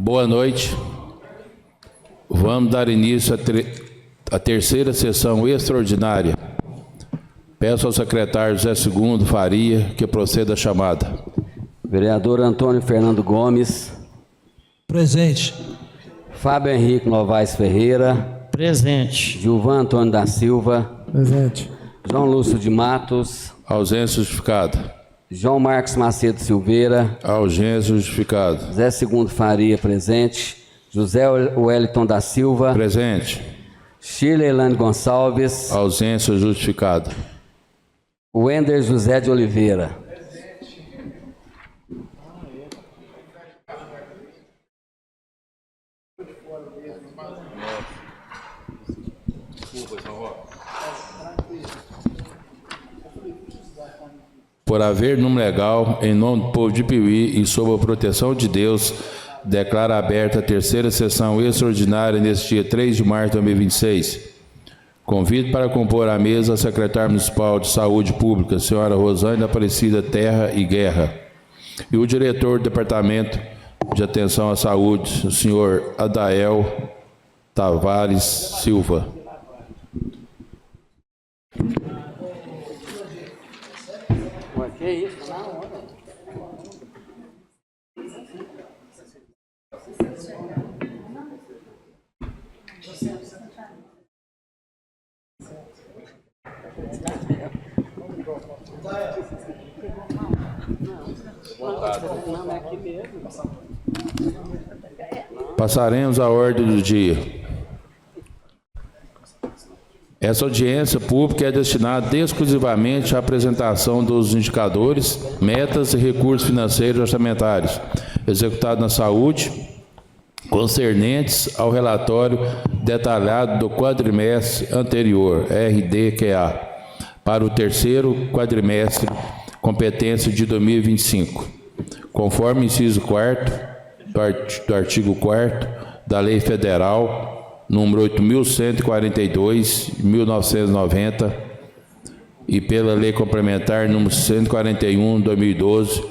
Boa noite. Vamos dar início à terceira sessão extraordinária. Peço ao secretário José Segundo Faria que proceda a chamada. Vereador Antônio Fernando Gomes. Presente. Fábio Henrique Novaes Ferreira. Presente. Gilvan Antônio da Silva. Presente. João Lúcio de Matos. Ausência justificada. João Marcos Macedo Silveira. Ausência justificada. José Segundo Faria, presente. José Wellington da Silva. Presente. Shirley Elane Gonçalves. Ausência justificada. Wender José de Oliveira. Por haver número legal, em nome do povo de Piuí e sob a proteção de Deus, declaro aberta a terceira sessão extraordinária neste dia 3 de março de 2026. Convido para compor a mesa a secretária municipal de Saúde Pública, senhora Rosângela Aparecida Terra e Guerra, e o diretor do Departamento de Atenção à Saúde, o senhor Adael Tavares Silva. Que isso? Passaremos à ordem do dia. Essa audiência pública é destinada exclusivamente à apresentação dos indicadores, metas e recursos financeiros orçamentários executados na saúde, concernentes ao relatório detalhado do quadrimestre anterior, RDQA, para o terceiro quadrimestre, competência de 2025, conforme inciso 4º do artigo 4º da Lei Federal número 8.142/1990 e pela Lei Complementar número 141/2012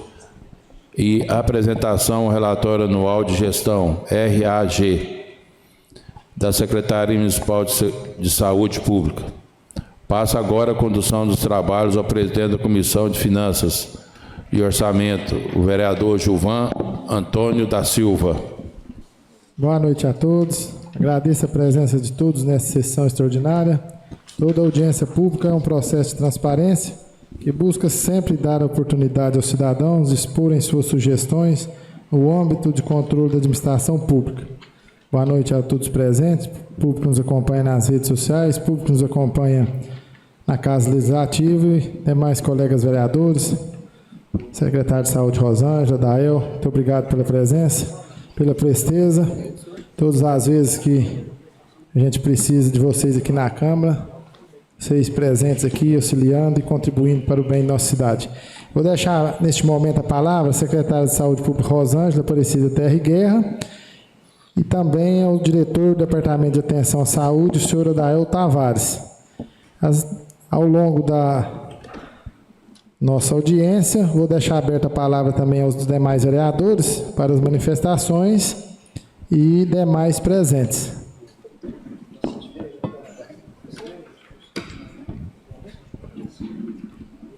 e apresentação ao relatório anual de gestão, RAG, da Secretaria Municipal de Saúde Pública. Passa agora a condução dos trabalhos ao presidente da Comissão de Finanças e Orçamento, o vereador Gilvan Antônio da Silva. Boa noite a todos. Agradeço a presença de todos nessa sessão extraordinária. Toda audiência pública é um processo de transparência que busca sempre dar oportunidade aos cidadãos de exporem suas sugestões no âmbito de controle da administração pública. Boa noite a todos presentes, público que nos acompanha nas redes sociais, público que nos acompanha na Casa Legislativa e demais colegas vereadores, secretário de Saúde Rosângela, Dael, muito obrigado pela presença, pela presteza. Todas as vezes que a gente precisa de vocês aqui na Câmara, vocês presentes aqui, auxiliando e contribuindo para o bem da nossa cidade. Vou deixar, neste momento, a palavra à secretária de Saúde Pública Rosângela Aparecida Terra e Guerra e também ao diretor do Departamento de Atenção à Saúde, o senhor Adael Tavares. Ao longo da nossa audiência, vou deixar aberta a palavra também aos demais vereadores para as manifestações e demais presentes.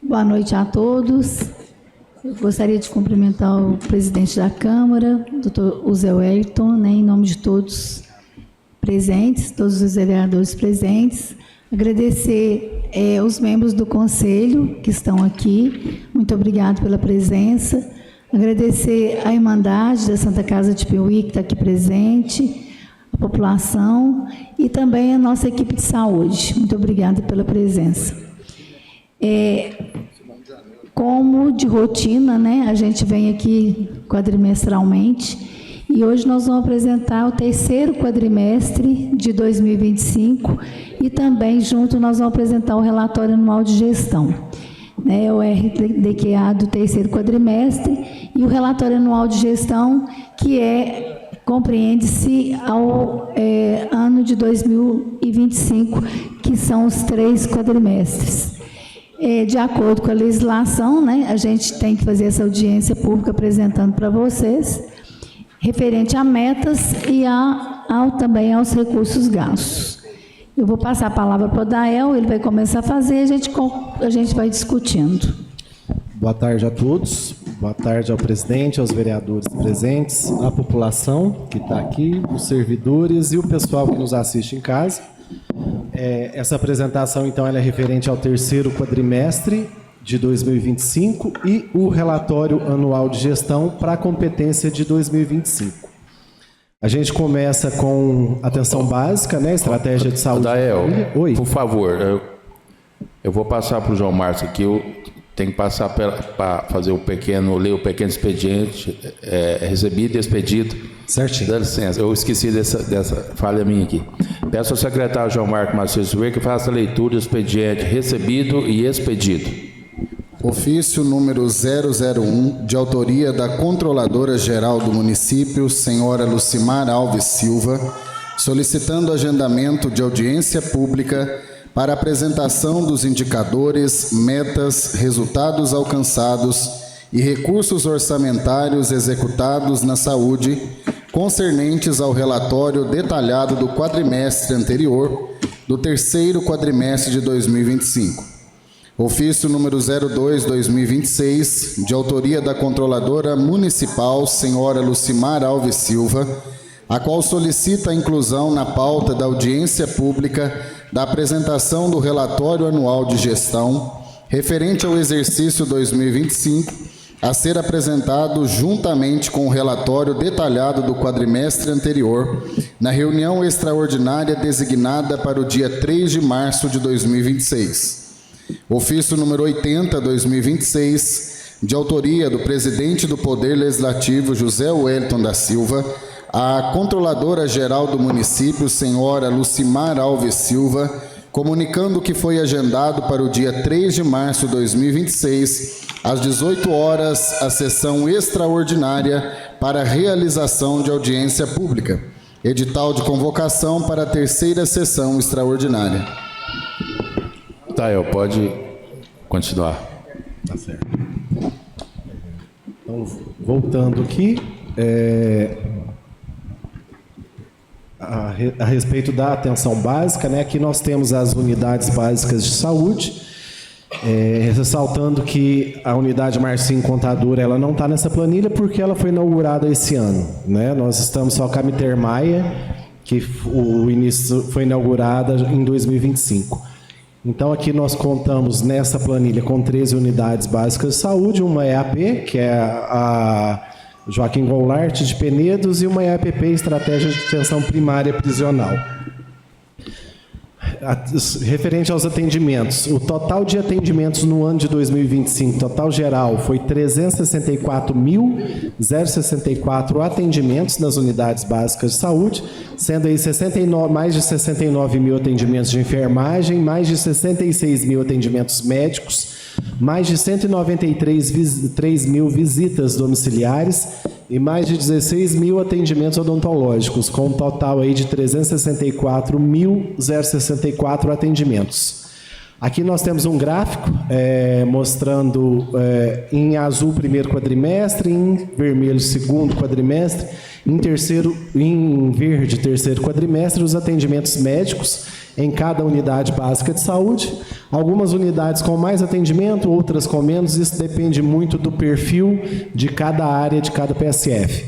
Boa noite a todos. Eu gostaria de cumprimentar o presidente da Câmara, doutor José Wellington, em nome de todos presentes, todos os vereadores presentes. Agradecer os membros do Conselho que estão aqui. Muito obrigado pela presença. Agradecer a Irmandade da Santa Casa de Piuí, que está aqui presente, a população e também a nossa equipe de saúde. Muito obrigada pela presença. Como de rotina, né, a gente vem aqui quadrimestralmente e hoje nós vamos apresentar o terceiro quadrimestre de 2025 e também junto nós vamos apresentar o relatório anual de gestão. O RDQA do terceiro quadrimestre e o relatório anual de gestão, que compreende-se ao ano de 2025, que são os 3 quadrimestres. De acordo com a legislação, né, a gente tem que fazer essa audiência pública apresentando para vocês, referente a metas e também aos recursos gastos. Eu vou passar a palavra para o Dael, ele vai começar a fazer e a gente vai discutindo. Boa tarde a todos, boa tarde ao presidente, aos vereadores presentes, à população que está aqui, os servidores e o pessoal que nos assiste em casa. Essa apresentação, então, ela é referente ao terceiro quadrimestre de 2025 e o relatório anual de gestão para a competência de 2025. A gente começa com atenção básica, né? Estratégia de saúde. Dael, Oi. por favor, eu vou passar para o João Márcio aqui. Eu tenho que passar para fazer ler o pequeno expediente, recebido e expedido. Certinho. Dá licença, eu esqueci dessa falha minha aqui. Peço ao secretário João Marcos Macedo Silveira que faça a leitura do expediente recebido e expedido. Ofício número 001, de autoria da Controladora-Geral do Município, senhora Lucimar Alves Silva, solicitando agendamento de audiência pública para apresentação dos indicadores, metas, resultados alcançados e recursos orçamentários executados na saúde, concernentes ao relatório detalhado do quadrimestre anterior, do terceiro quadrimestre de 2025. Ofício número 02/2026, de autoria da Controladora Municipal, senhora Lucimar Alves Silva, a qual solicita a inclusão na pauta da audiência pública da apresentação do relatório anual de gestão, referente ao exercício 2025, a ser apresentado juntamente com o relatório detalhado do quadrimestre anterior, na reunião extraordinária designada para o dia 3 de março de 2026. Ofício número 80/2026, de autoria do presidente do Poder Legislativo, José Wellington da Silva, a Controladora-Geral do Município, senhora Lucimar Alves Silva, comunicando que foi agendado para o dia 3 de março de 2026, às 18 horas, a sessão extraordinária para realização de audiência pública. Edital de convocação para a terceira sessão extraordinária. Dael, pode continuar. Tá certo. Então, voltando aqui, a respeito da atenção básica, né? Aqui nós temos as unidades básicas de saúde, ressaltando que a unidade Marcinho Contadora, ela não está nessa planilha porque ela foi inaugurada esse ano, né? Nós estamos só com a Mitermaia, que o início foi inaugurada em 2025. Então, aqui nós contamos nessa planilha com 13 unidades básicas de saúde, uma EAP, que é a Joaquim Goulart de Penedos, e uma EAPP, Estratégia de Atenção Primária Prisional. Referente aos atendimentos, o total de atendimentos no ano de 2025, total geral, foi 364.064 atendimentos nas unidades básicas de saúde, sendo aí mais de 69 mil atendimentos de enfermagem, mais de 66 mil atendimentos médicos, mais de 193 mil visitas domiciliares e mais de 16 mil atendimentos odontológicos, com um total aí de 364.064 atendimentos. Aqui nós temos um gráfico mostrando em azul primeiro quadrimestre, em vermelho segundo quadrimestre, em verde terceiro quadrimestre, os atendimentos médicos em cada unidade básica de saúde. Algumas unidades com mais atendimento, outras com menos, isso depende muito do perfil de cada área, de cada PSF.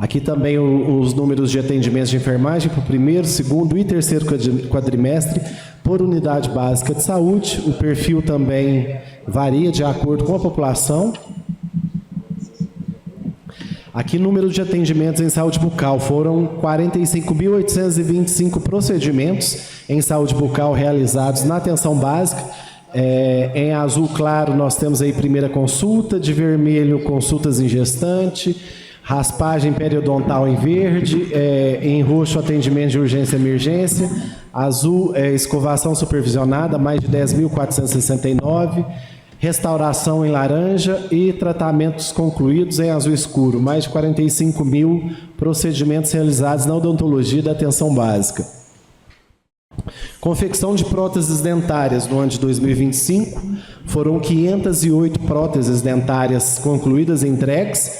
Aqui também os números de atendimentos de enfermagem para o primeiro, segundo e terceiro quadrimestre por unidade básica de saúde. O perfil também varia de acordo com a população. Aqui, número de atendimentos em saúde bucal, foram 45.825 procedimentos em saúde bucal realizados na atenção básica. Em azul claro, nós temos aí primeira consulta, de vermelho, consultas em gestante, raspagem periodontal em verde, em roxo, atendimento de urgência e emergência, azul, escovação supervisionada, mais de 10.469, restauração em laranja e tratamentos concluídos em azul escuro, mais de 45 mil procedimentos realizados na odontologia da atenção básica. Confecção de próteses dentárias no ano de 2025, foram 508 próteses dentárias concluídas e entregues,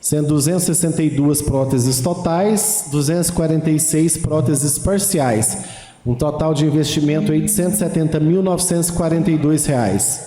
sendo 262 próteses totais, 246 próteses parciais. Um total de investimento aí de R$ 170.942.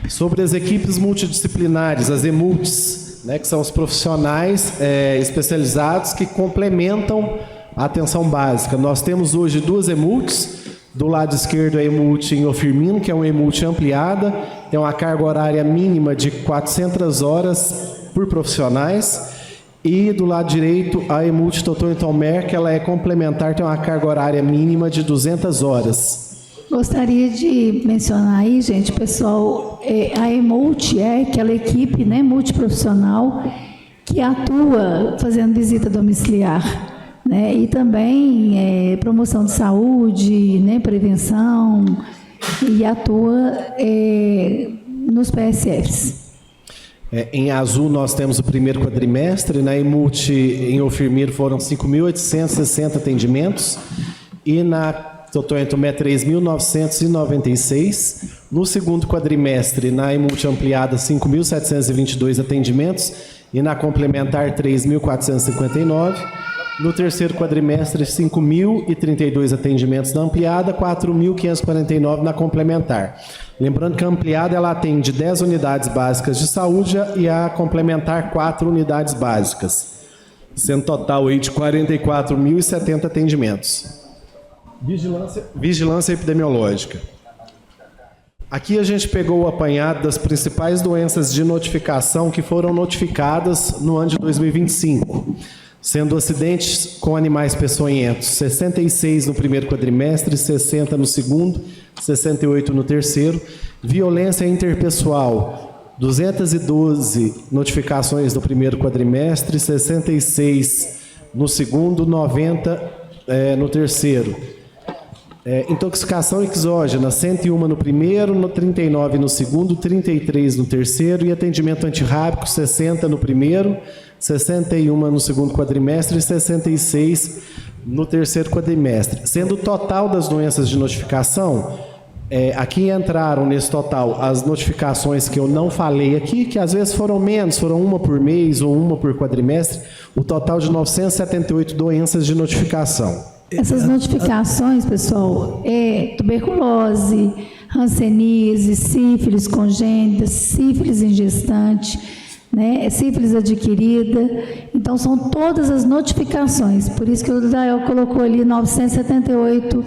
Sobre as equipes multidisciplinares, as EMULTs, né, que são os profissionais especializados que complementam a atenção básica. Nós temos hoje 2 EMULTs. Do lado esquerdo, a EMULT em Ofirmino, que é uma EMULT ampliada, tem uma carga horária mínima de 400 horas por profissionais. E do lado direito, a EMULT Doutor Tomer, que ela é complementar, tem uma carga horária mínima de 200 horas. Gostaria de mencionar aí, gente, pessoal, a EMULT é aquela equipe, né, multiprofissional que atua fazendo visita domiciliar, né, e também promoção de saúde, né, prevenção, e atua nos PSFs. Em azul nós temos o primeiro quadrimestre, na EMULT em Ofirmino foram 5.860 atendimentos e na Doutor Tomé 3.996. No segundo quadrimestre, na EMULT ampliada 5.722 atendimentos e na complementar 3.459. No terceiro quadrimestre, 5.032 atendimentos na ampliada, 4.549 na complementar. Lembrando que a ampliada ela atende 10 unidades básicas de saúde e a complementar 4 unidades básicas, sendo total aí de 44.070 atendimentos. Vigilância epidemiológica. Aqui a gente pegou o apanhado das principais doenças de notificação que foram notificadas no ano de 2025. Sendo acidentes com animais peçonhentos, 66 no primeiro quadrimestre, 60 no segundo, 68 no terceiro. Violência interpessoal, 212 notificações no primeiro quadrimestre, 66 no segundo, 90 no terceiro. Intoxicação exógena, 101 no primeiro, 39 no segundo, 33 no terceiro. E atendimento antirrábico, 60 no primeiro, 61 no segundo quadrimestre e 66 no terceiro quadrimestre. Sendo o total das doenças de notificação, aqui entraram nesse total as notificações que eu não falei aqui, que às vezes foram menos, foram uma por mês ou uma por quadrimestre, o total de 978 doenças de notificação. Essas notificações, pessoal, tuberculose, hanseníase, sífilis congênita, sífilis em gestante, né, sífilis adquirida. Então, são todas as notificações. Por isso que o Dael colocou ali 978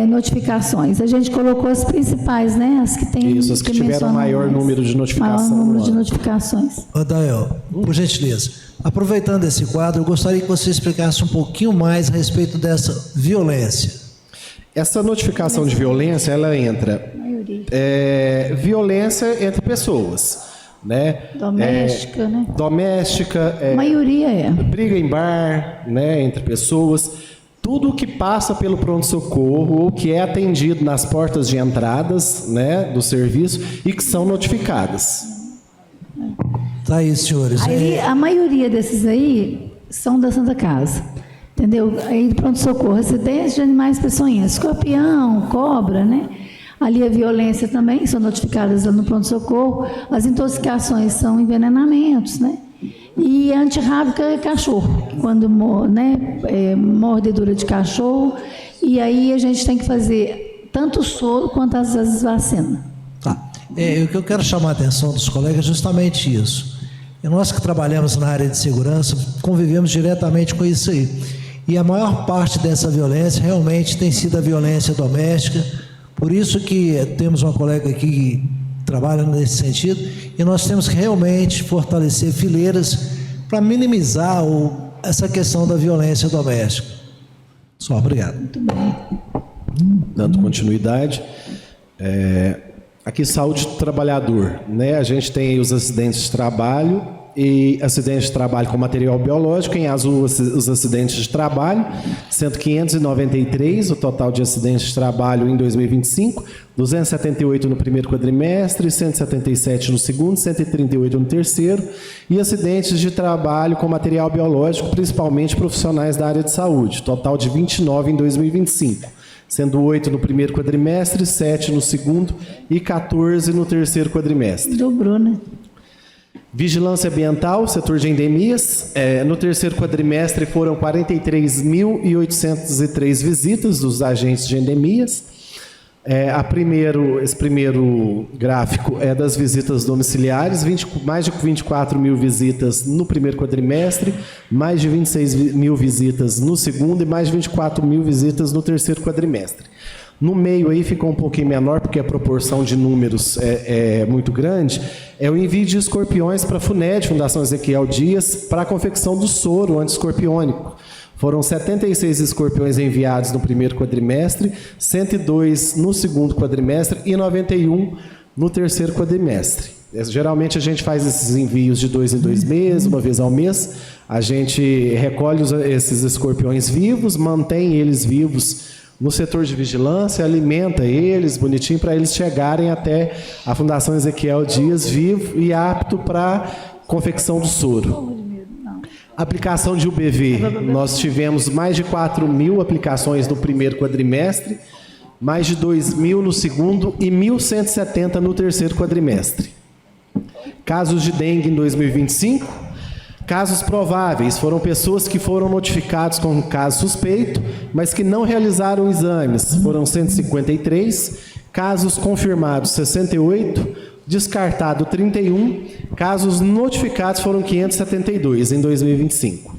notificações. A gente colocou as principais, né, as que tem. Isso, as que tiveram maior número de notificação. Maior número de notificações. Dael, por gentileza. Aproveitando esse quadro, eu gostaria que você explicasse um pouquinho mais a respeito dessa violência. Essa notificação de violência, ela entra violência entre pessoas, né? Doméstica, né? Doméstica. A maioria briga em bar, né? Entre pessoas. Tudo que passa pelo pronto-socorro ou que é atendido nas portas de entradas, né, do serviço e que são notificadas. Tá aí, senhores. Aí, a maioria desses aí são da Santa Casa, entendeu? Aí, pronto-socorro, acidentes de animais peçonhentos, escorpião, cobra, né? Ali a violência também são notificadas lá no pronto-socorro. As intoxicações são envenenamentos, né? E a antirrábica é cachorro, quando, né, mordedura de cachorro. E aí a gente tem que fazer tanto o soro quanto às vezes vacina. Tá. O que eu quero chamar a atenção dos colegas é justamente isso. E nós que trabalhamos na área de segurança, convivemos diretamente com isso aí. E a maior parte dessa violência realmente tem sido a violência doméstica. Por isso que temos uma colega aqui que trabalha nesse sentido, e nós temos que realmente fortalecer fileiras para minimizar essa questão da violência doméstica. Só, obrigado. Muito bem. Dando continuidade, aqui saúde do trabalhador, né? A gente tem aí os acidentes de trabalho e acidentes de trabalho com material biológico, em azul os acidentes de trabalho, sendo 593 o total de acidentes de trabalho em 2025, 278 no primeiro quadrimestre, 177 no segundo, 138 no terceiro, e acidentes de trabalho com material biológico, principalmente profissionais da área de saúde, total de 29 em 2025. Sendo 8 no primeiro quadrimestre, 7 no segundo e 14 no terceiro quadrimestre. Dobrou, né? Vigilância ambiental, setor de endemias. No terceiro quadrimestre foram 43.803 visitas dos agentes de endemias. Esse primeiro gráfico é das visitas domiciliares, mais de 24 mil visitas no primeiro quadrimestre, mais de 26 mil visitas no segundo e mais de 24 mil visitas no terceiro quadrimestre. No meio aí ficou um pouquinho menor, porque a proporção de números é muito grande, é o envio de escorpiões para a FUNED, Fundação Ezequiel Dias, para a confecção do soro anti-escorpiônico. Foram 76 escorpiões enviados no primeiro quadrimestre, 102 no segundo quadrimestre e 91 no terceiro quadrimestre. Geralmente a gente faz esses envios de 2 em 2 meses, uma vez ao mês. A gente recolhe esses escorpiões vivos, mantém eles vivos no setor de vigilância, alimenta eles bonitinho para eles chegarem até a Fundação Ezequiel Dias vivo e apto para confecção do soro. Aplicação de UBV, nós tivemos mais de 4 mil aplicações no primeiro quadrimestre, mais de 2 mil no segundo e 1.170 no terceiro quadrimestre. Casos de dengue em 2025, casos prováveis, foram pessoas que foram notificadas com caso suspeito, mas que não realizaram exames, foram 153, casos confirmados 68, descartado 31, casos notificados foram 572 em 2025.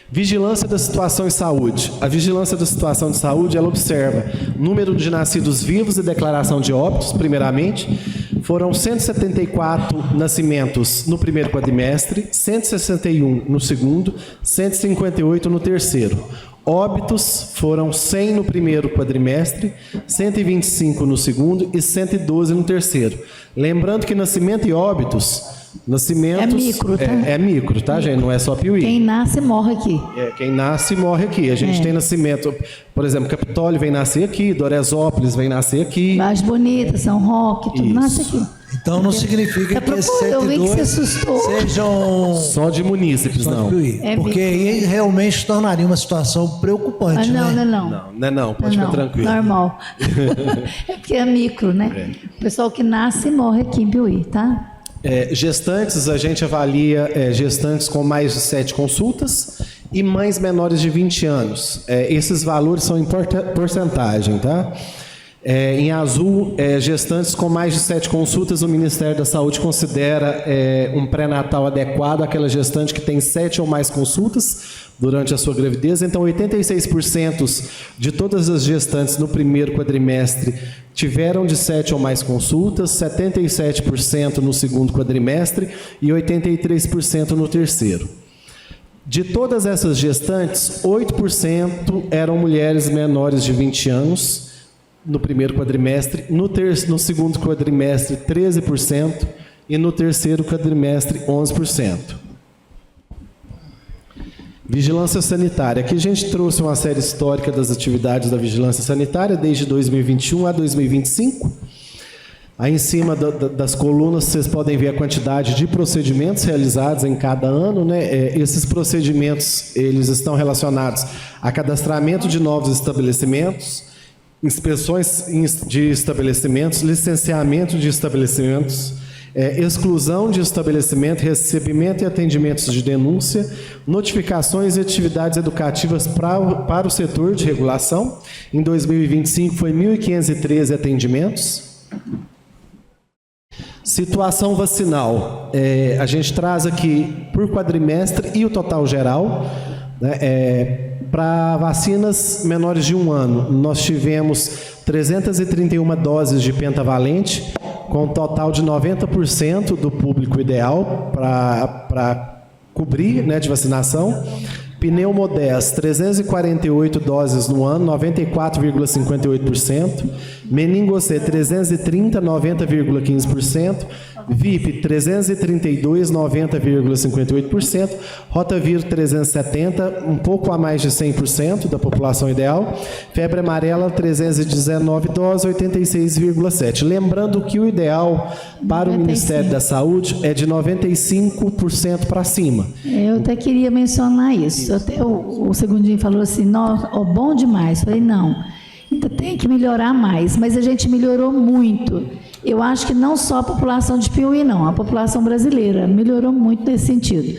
Vigilância da situação em saúde. A vigilância da situação de saúde, ela observa número de nascidos vivos e declaração de óbitos, primeiramente. Foram 174 nascimentos no primeiro quadrimestre, 161 no segundo, 158 no terceiro. Óbitos foram 100 no primeiro quadrimestre, 125 no segundo e 112 no terceiro. Lembrando que nascimento e óbitos... Nascimentos, é micro, tá? É micro, tá, gente? Não é só Piuí. Quem nasce, morre aqui. Quem nasce, morre aqui. A gente tem nascimento, por exemplo, Capitólio vem nascer aqui, Doresópolis vem nascer aqui. Laje Bonita, São Roque, tudo nasce aqui. Então não significa que esses eu vi que você 102 assustou. sejam Só de munícipes, só de não. Piuí. Porque aí realmente tornaria uma situação preocupante, Não, né? Não, pode ficar tranquilo. Normal. É porque é micro, né? O pessoal que nasce morre aqui em Piuí, tá? Gestantes, a gente avalia gestantes com mais de 7 consultas e mães menores de 20 anos. Esses valores são em porcentagem, tá? Em azul, gestantes com mais de 7 consultas, o Ministério da Saúde considera um pré-natal adequado àquela gestante que tem 7 ou mais consultas durante a sua gravidez. Então, 86% de todas as gestantes no primeiro quadrimestre tiveram de 7 ou mais consultas, 77% no segundo quadrimestre e 83% no terceiro. De todas essas gestantes, 8% eram mulheres menores de 20 anos no primeiro quadrimestre, no segundo quadrimestre 13% e no terceiro quadrimestre 11%. Vigilância sanitária. Aqui a gente trouxe uma série histórica das atividades da vigilância sanitária desde 2021 a 2025. Aí em cima das colunas vocês podem ver a quantidade de procedimentos realizados em cada ano, né? Esses procedimentos eles estão relacionados a cadastramento de novos estabelecimentos, inspeções de estabelecimentos, licenciamento de estabelecimentos, exclusão de estabelecimento, recebimento e atendimentos de denúncia, notificações e atividades educativas para o setor de regulação. Em 2025 foi 1.513 atendimentos. Situação vacinal. A gente traz aqui por quadrimestre e o total geral, né, para vacinas menores de 1 ano. Nós tivemos 331 doses de pentavalente, com um total de 90% do público ideal para cobrir, né, de vacinação. Pneumodés, 348 doses no ano, 94,58%. Meningocê, 330, 90,15%. VIP, 332, 90,58%. Rotavírus, 370, um pouco a mais de 100% da população ideal. Febre amarela, 319 doses, 86,7%. Lembrando que o ideal para 95. O Ministério da Saúde é de 95% para cima. Eu até queria mencionar isso. Até o Segundinho falou assim, bom demais. Eu falei, não, ainda tem que melhorar mais, mas a gente melhorou muito. Eu acho que não só a população de Piauí, não, a população brasileira melhorou muito nesse sentido.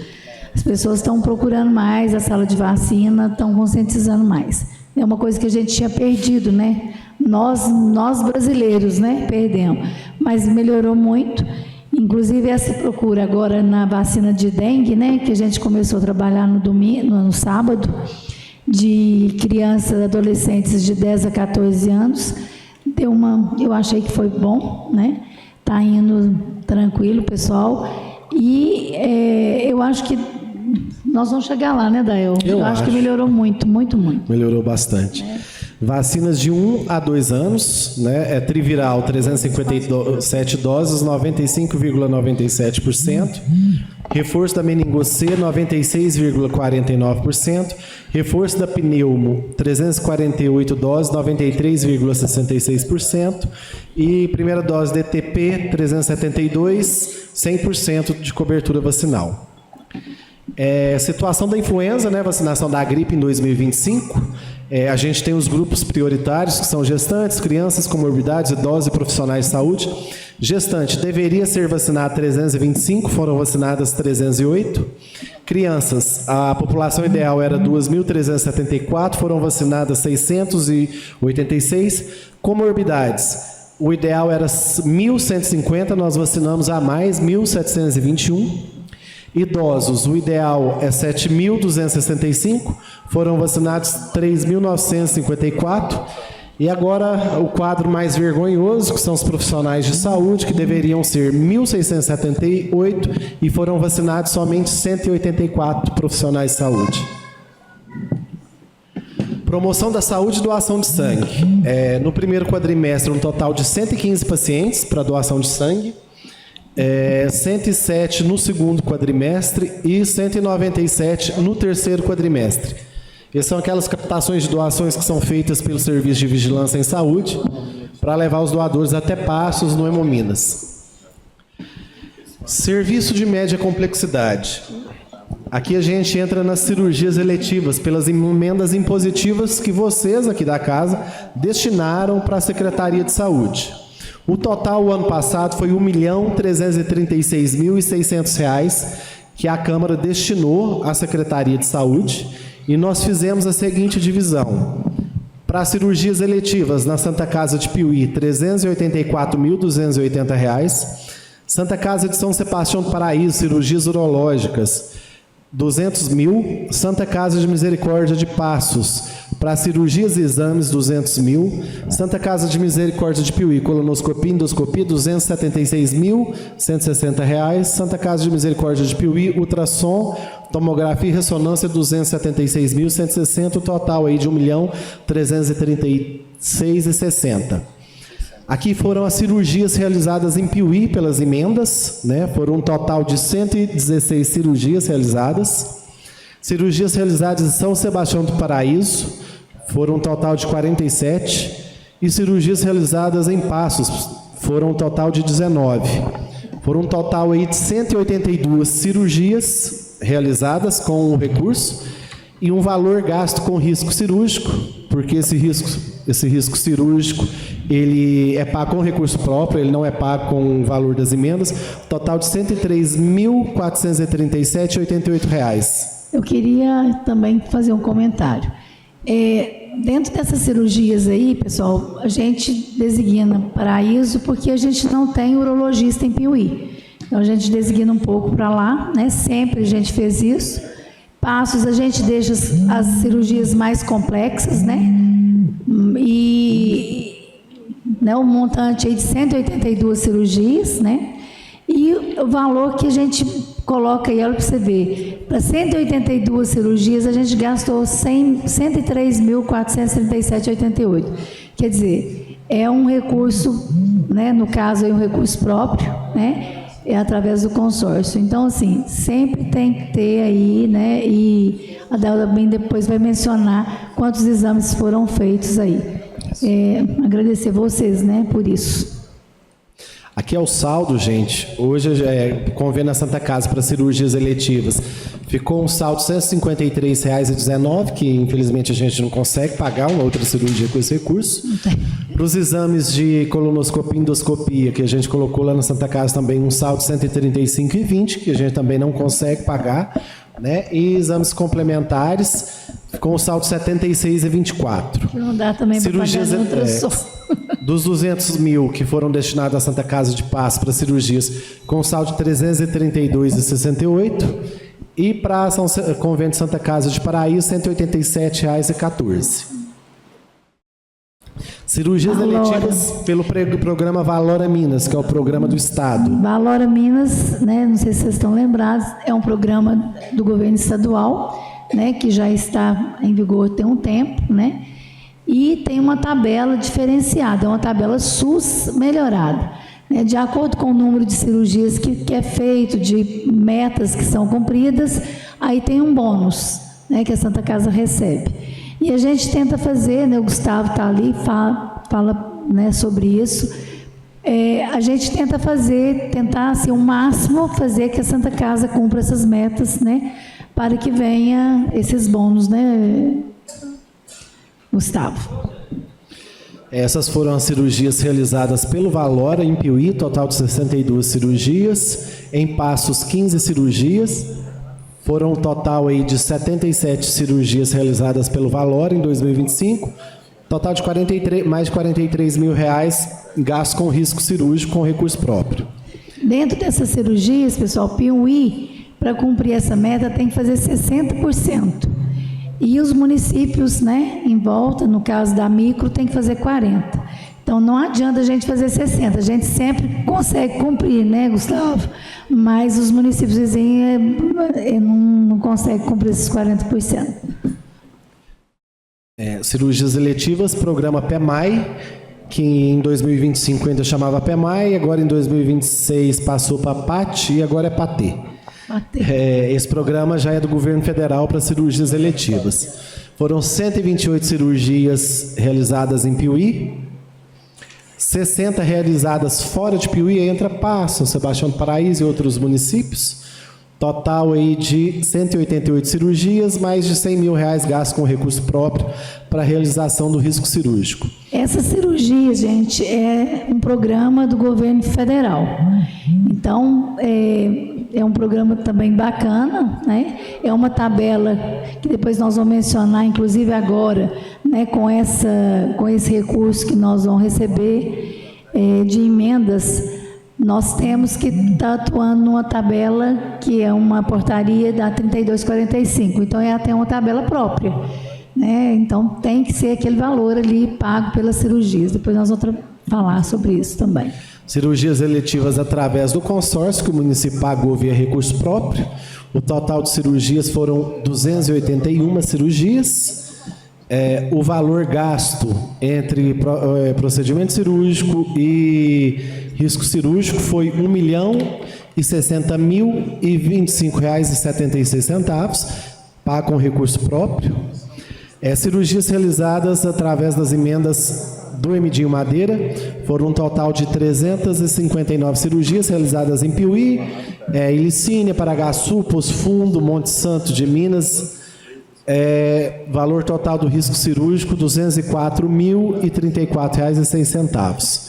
As pessoas estão procurando mais a sala de vacina, estão conscientizando mais. É uma coisa que a gente tinha perdido, né? Nós brasileiros, né, perdemos, mas melhorou muito. Inclusive essa procura agora na vacina de dengue, né, que a gente começou a trabalhar no sábado, de crianças e adolescentes de 10 a 14 anos, eu achei que foi bom, né? Está indo tranquilo, pessoal. E eu acho que nós vamos chegar lá, né, Dael? Eu acho que melhorou muito, muito, muito. Melhorou bastante. Vacinas de 1 a 2 anos, né? Triviral, 357 doses, 95,97%. Reforço da meningocê, 96,49%. Reforço da pneumo, 348 doses, 93,66%. E primeira dose de ETP, 372, 100% de cobertura vacinal. Situação da influenza, né? Vacinação da gripe em 2025. A gente tem os grupos prioritários, que são gestantes, crianças, comorbidades, idosos e profissionais de saúde. Gestante deveria ser vacinado 325, foram vacinadas 308. Crianças, a população ideal era 2.374, foram vacinadas 686. Comorbidades, o ideal era 1.150, nós vacinamos a mais, 1.721. Idosos, o ideal é 7.265, foram vacinados 3.954. E agora o quadro mais vergonhoso, que são os profissionais de saúde, que deveriam ser 1.678 e foram vacinados somente 184 profissionais de saúde. Promoção da saúde e doação de sangue. No primeiro quadrimestre, um total de 115 pacientes para doação de sangue. 107 no segundo quadrimestre e 197 no terceiro quadrimestre. Essas são aquelas captações de doações que são feitas pelo Serviço de Vigilância em Saúde para levar os doadores até Passos, no Hemominas. Serviço de média complexidade. Aqui a gente entra nas cirurgias eletivas, pelas emendas impositivas que vocês aqui da casa destinaram para a Secretaria de Saúde. O total, o ano passado, foi R$ 1.336.600 que a Câmara destinou à Secretaria de Saúde, e nós fizemos a seguinte divisão. Para cirurgias eletivas, na Santa Casa de Piauí, R$ 384.280. Santa Casa de São Sebastião do Paraíso, cirurgias urológicas, R$ 200.000. Santa Casa de Misericórdia de Passos, para cirurgias e exames, R$ 200.000. Santa Casa de Misericórdia de Piauí, colonoscopia e endoscopia, R$ 276.160. Santa Casa de Misericórdia de Piauí, ultrassom, tomografia e ressonância, R$ 276.160. O total aí de R$ 1.336.060. Aqui foram as cirurgias realizadas em Piauí pelas emendas, né? Foram um total de 116 cirurgias realizadas. Cirurgias realizadas em São Sebastião do Paraíso, foram um total de 47. E cirurgias realizadas em Passos, foram um total de 19. Foram um total aí de 182 cirurgias realizadas com o recurso e um valor gasto com risco cirúrgico, porque esse risco cirúrgico ele é pago com recurso próprio, ele não é pago com o valor das emendas, total de R$ 103.437,88. Eu queria também fazer um comentário. Dentro dessas cirurgias aí, pessoal, a gente designa Paraíso porque a gente não tem urologista em Piauí. Então a gente designa um pouco para lá, né? Sempre a gente fez isso. Passos a gente deixa as cirurgias mais complexas, né? E um montante aí de 182 cirurgias, né? E o valor que a gente coloca aí, olha para você ver, para 182 cirurgias a gente gastou 103.437,88. Quer dizer, é um recurso, né? No caso é um recurso próprio, né? É através do consórcio. Então, assim, sempre tem que ter aí, né? E a Delda bem depois vai mencionar quantos exames foram feitos aí. Agradecer vocês, né, por isso. Aqui é o saldo, gente. Hoje, convênio na Santa Casa para cirurgias eletivas. Ficou um saldo de R$ 153,19, que infelizmente a gente não consegue pagar uma outra cirurgia com esse recurso. Para os exames de colonoscopia e endoscopia, que a gente colocou lá na Santa Casa também um saldo de R$ 135,20, que a gente também não consegue pagar, né? E exames complementares com um saldo de R$ 76,24. Não dá também para pagar no ultrassom. Dos 200 mil que foram destinados à Santa Casa de Paz para cirurgias, com saldo de R$ 332,68. E para o Convento de Santa Casa de Paraíso, R$ 187,14. Cirurgias eletivas pelo programa Valora Minas, que é o programa do Estado. Valora Minas, né, não sei se vocês estão lembrados, é um programa do governo estadual, né, que já está em vigor tem um tempo, né, e tem uma tabela diferenciada, é uma tabela SUS melhorada, né, de acordo com o número de cirurgias que é feito, de metas que são cumpridas, aí tem um bônus, né, que a Santa Casa recebe. E a gente tenta fazer, né, o Gustavo está ali, fala né, sobre isso, a gente tenta tentar assim, o máximo fazer que a Santa Casa cumpra essas metas, né, para que venha esses bônus, né, Gustavo? Essas foram as cirurgias realizadas pelo Valora em Piuí, total de 62 cirurgias, em Passos 15 cirurgias, foram um total aí de 77 cirurgias realizadas pelo Valora em 2025, total de mais de 43 mil reais gastos com risco cirúrgico com recurso próprio. Dentro dessas cirurgias, pessoal, Piuí, para cumprir essa meta, tem que fazer 60%. E os municípios, né, em volta, no caso da micro, tem que fazer 40%. Então, não adianta a gente fazer 60%. A gente sempre consegue cumprir, né, Gustavo? Mas os municípios vizinhos não conseguem cumprir esses 40%. Cirurgias eletivas, programa PEMAI, que em 2025 ainda chamava PEMAI, agora em 2026 passou para PAT e agora é PATê. Esse programa já é do governo federal para cirurgias eletivas. Foram 128 cirurgias realizadas em Piuí, 60 realizadas fora de Piuí, entra Passo, São Sebastião do Paraíso e outros municípios. Total aí de 188 cirurgias, mais de 100 mil reais gastos com recurso próprio para a realização do risco cirúrgico. Essa cirurgia, gente, é um programa do governo federal. Então, é um programa também bacana, né? É uma tabela que depois nós vamos mencionar, inclusive agora, né, com esse recurso que nós vamos receber de emendas. Nós temos que estar atuando numa tabela que é uma portaria da 3245, então é até uma tabela própria, né? Então tem que ser aquele valor ali pago pelas cirurgias. Depois nós vamos falar sobre isso também. Cirurgias eletivas através do consórcio que o município pagou via recurso próprio. O total de cirurgias foram 281 cirurgias. O valor gasto entre procedimento cirúrgico e risco cirúrgico foi R$ 1.060.025,76, pago com recurso próprio. Cirurgias realizadas através das emendas do Emidinho Madeira, foram um total de 359 cirurgias realizadas em Piuí, Ilicínia, Paragaçu, Poço Fundo, Monte Santo de Minas. Valor total do risco cirúrgico, R$ 204.034,06.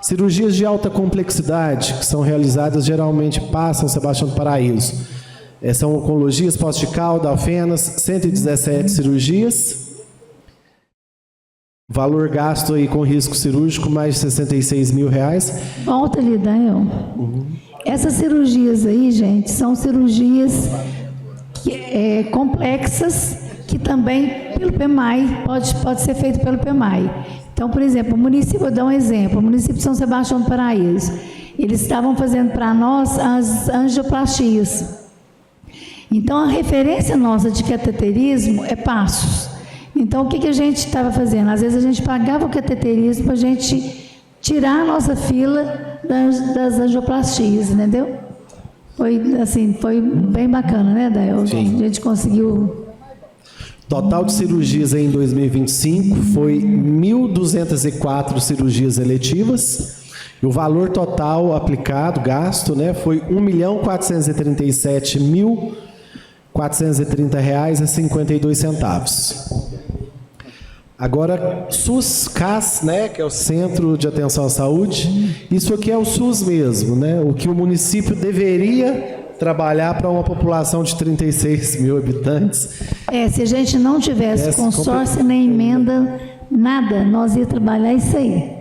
Cirurgias de alta complexidade, que são realizadas geralmente para São Sebastião do Paraíso. São oncologias, Poços de Calda, Alfenas, 117 cirurgias. Valor gasto aí com risco cirúrgico, mais de 66 mil reais. Volta ali, Daniel. Essas cirurgias aí, gente, são cirurgias complexas, que também pelo PEMAI, pode ser feito pelo PEMAI. Então, por exemplo, vou dar um exemplo, o município de São Sebastião do Paraíso, eles estavam fazendo para nós as angioplastias. Então, a referência nossa de cateterismo é Passos. Então, o que a gente estava fazendo? Às vezes a gente pagava o cateterismo para a gente tirar a nossa fila das angioplastias, entendeu? Foi bem bacana, né, Dael? Sim. A gente conseguiu. Total de cirurgias em 2025 foi 1.204 cirurgias eletivas E o valor total aplicado, gasto, né, foi R$ 1.437.430,52. Agora, SUS-CAS, né, que é o Centro de Atenção à Saúde, isso aqui é o SUS mesmo, né, o que o município deveria trabalhar para uma população de 36 mil habitantes. Se a gente não tivesse consórcio nem emenda, nada, nós ia trabalhar isso aí.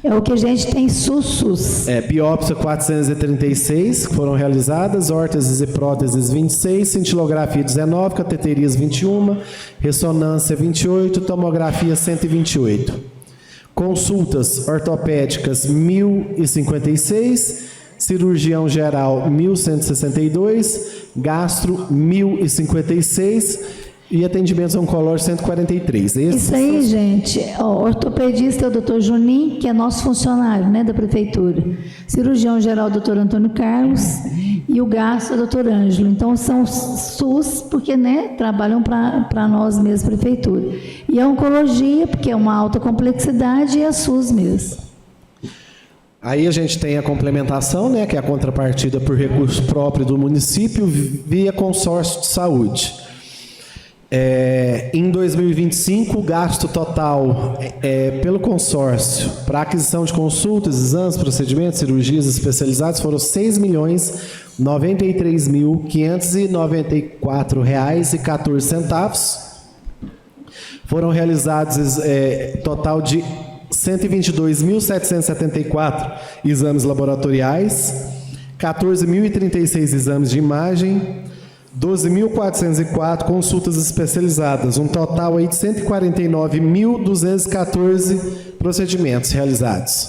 É o que a gente tem SUS. Biópsia 436 que foram realizadas, órteses e próteses 26, cintilografia 19, cateterias 21, ressonância 28, tomografia 128. Consultas ortopédicas 1.056, cirurgião geral 1.162, gastro 1.056 e atendimentos oncológicos 143. Isso aí, gente. O ortopedista é o doutor Juninho, que é nosso funcionário, né, da prefeitura. Cirurgião geral, doutor Antônio Carlos, e o gastro, é o doutor Ângelo. Então, são SUS, porque, né, trabalham para nós mesmos, prefeitura. E a oncologia, porque é uma alta complexidade, e a SUS mesmo. Aí a gente tem a complementação, né, que é a contrapartida por recurso próprio do município via consórcio de saúde. Em 2025, o gasto total pelo consórcio para aquisição de consultas, exames, procedimentos, cirurgias especializadas foram R$ 6.093.594,14. Foram realizados total de 122.774 exames laboratoriais, 14.036 exames de imagem, 12.404 consultas especializadas, um total aí de 149.214 procedimentos realizados.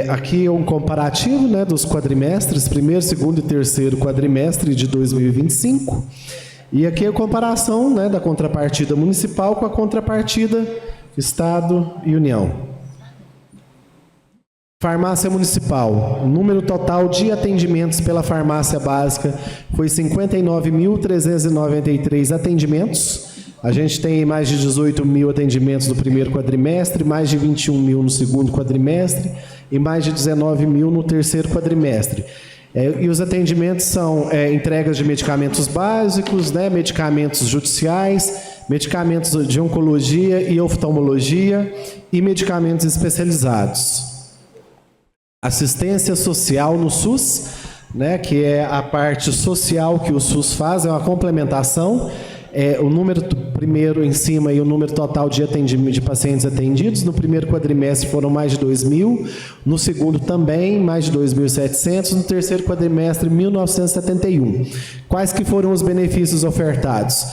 Aqui é um comparativo, né, dos quadrimestres, primeiro, segundo e terceiro quadrimestre de 2025. E aqui é a comparação, né, da contrapartida municipal com a contrapartida Estado e União. Farmácia Municipal, o número total de atendimentos pela farmácia básica foi 59.393 atendimentos. A gente tem mais de 18 mil atendimentos no primeiro quadrimestre, mais de 21 mil no segundo quadrimestre e mais de 19 mil no terceiro quadrimestre. E os atendimentos são entregas de medicamentos básicos, né, medicamentos judiciais, medicamentos de oncologia e oftalmologia e medicamentos especializados. Assistência social no SUS, né, que é a parte social que o SUS faz, é uma complementação. O número primeiro em cima e o número total de pacientes atendidos. No primeiro quadrimestre foram mais de 2.000, no segundo também mais de 2.700, no terceiro quadrimestre 1.971. Quais que foram os benefícios ofertados?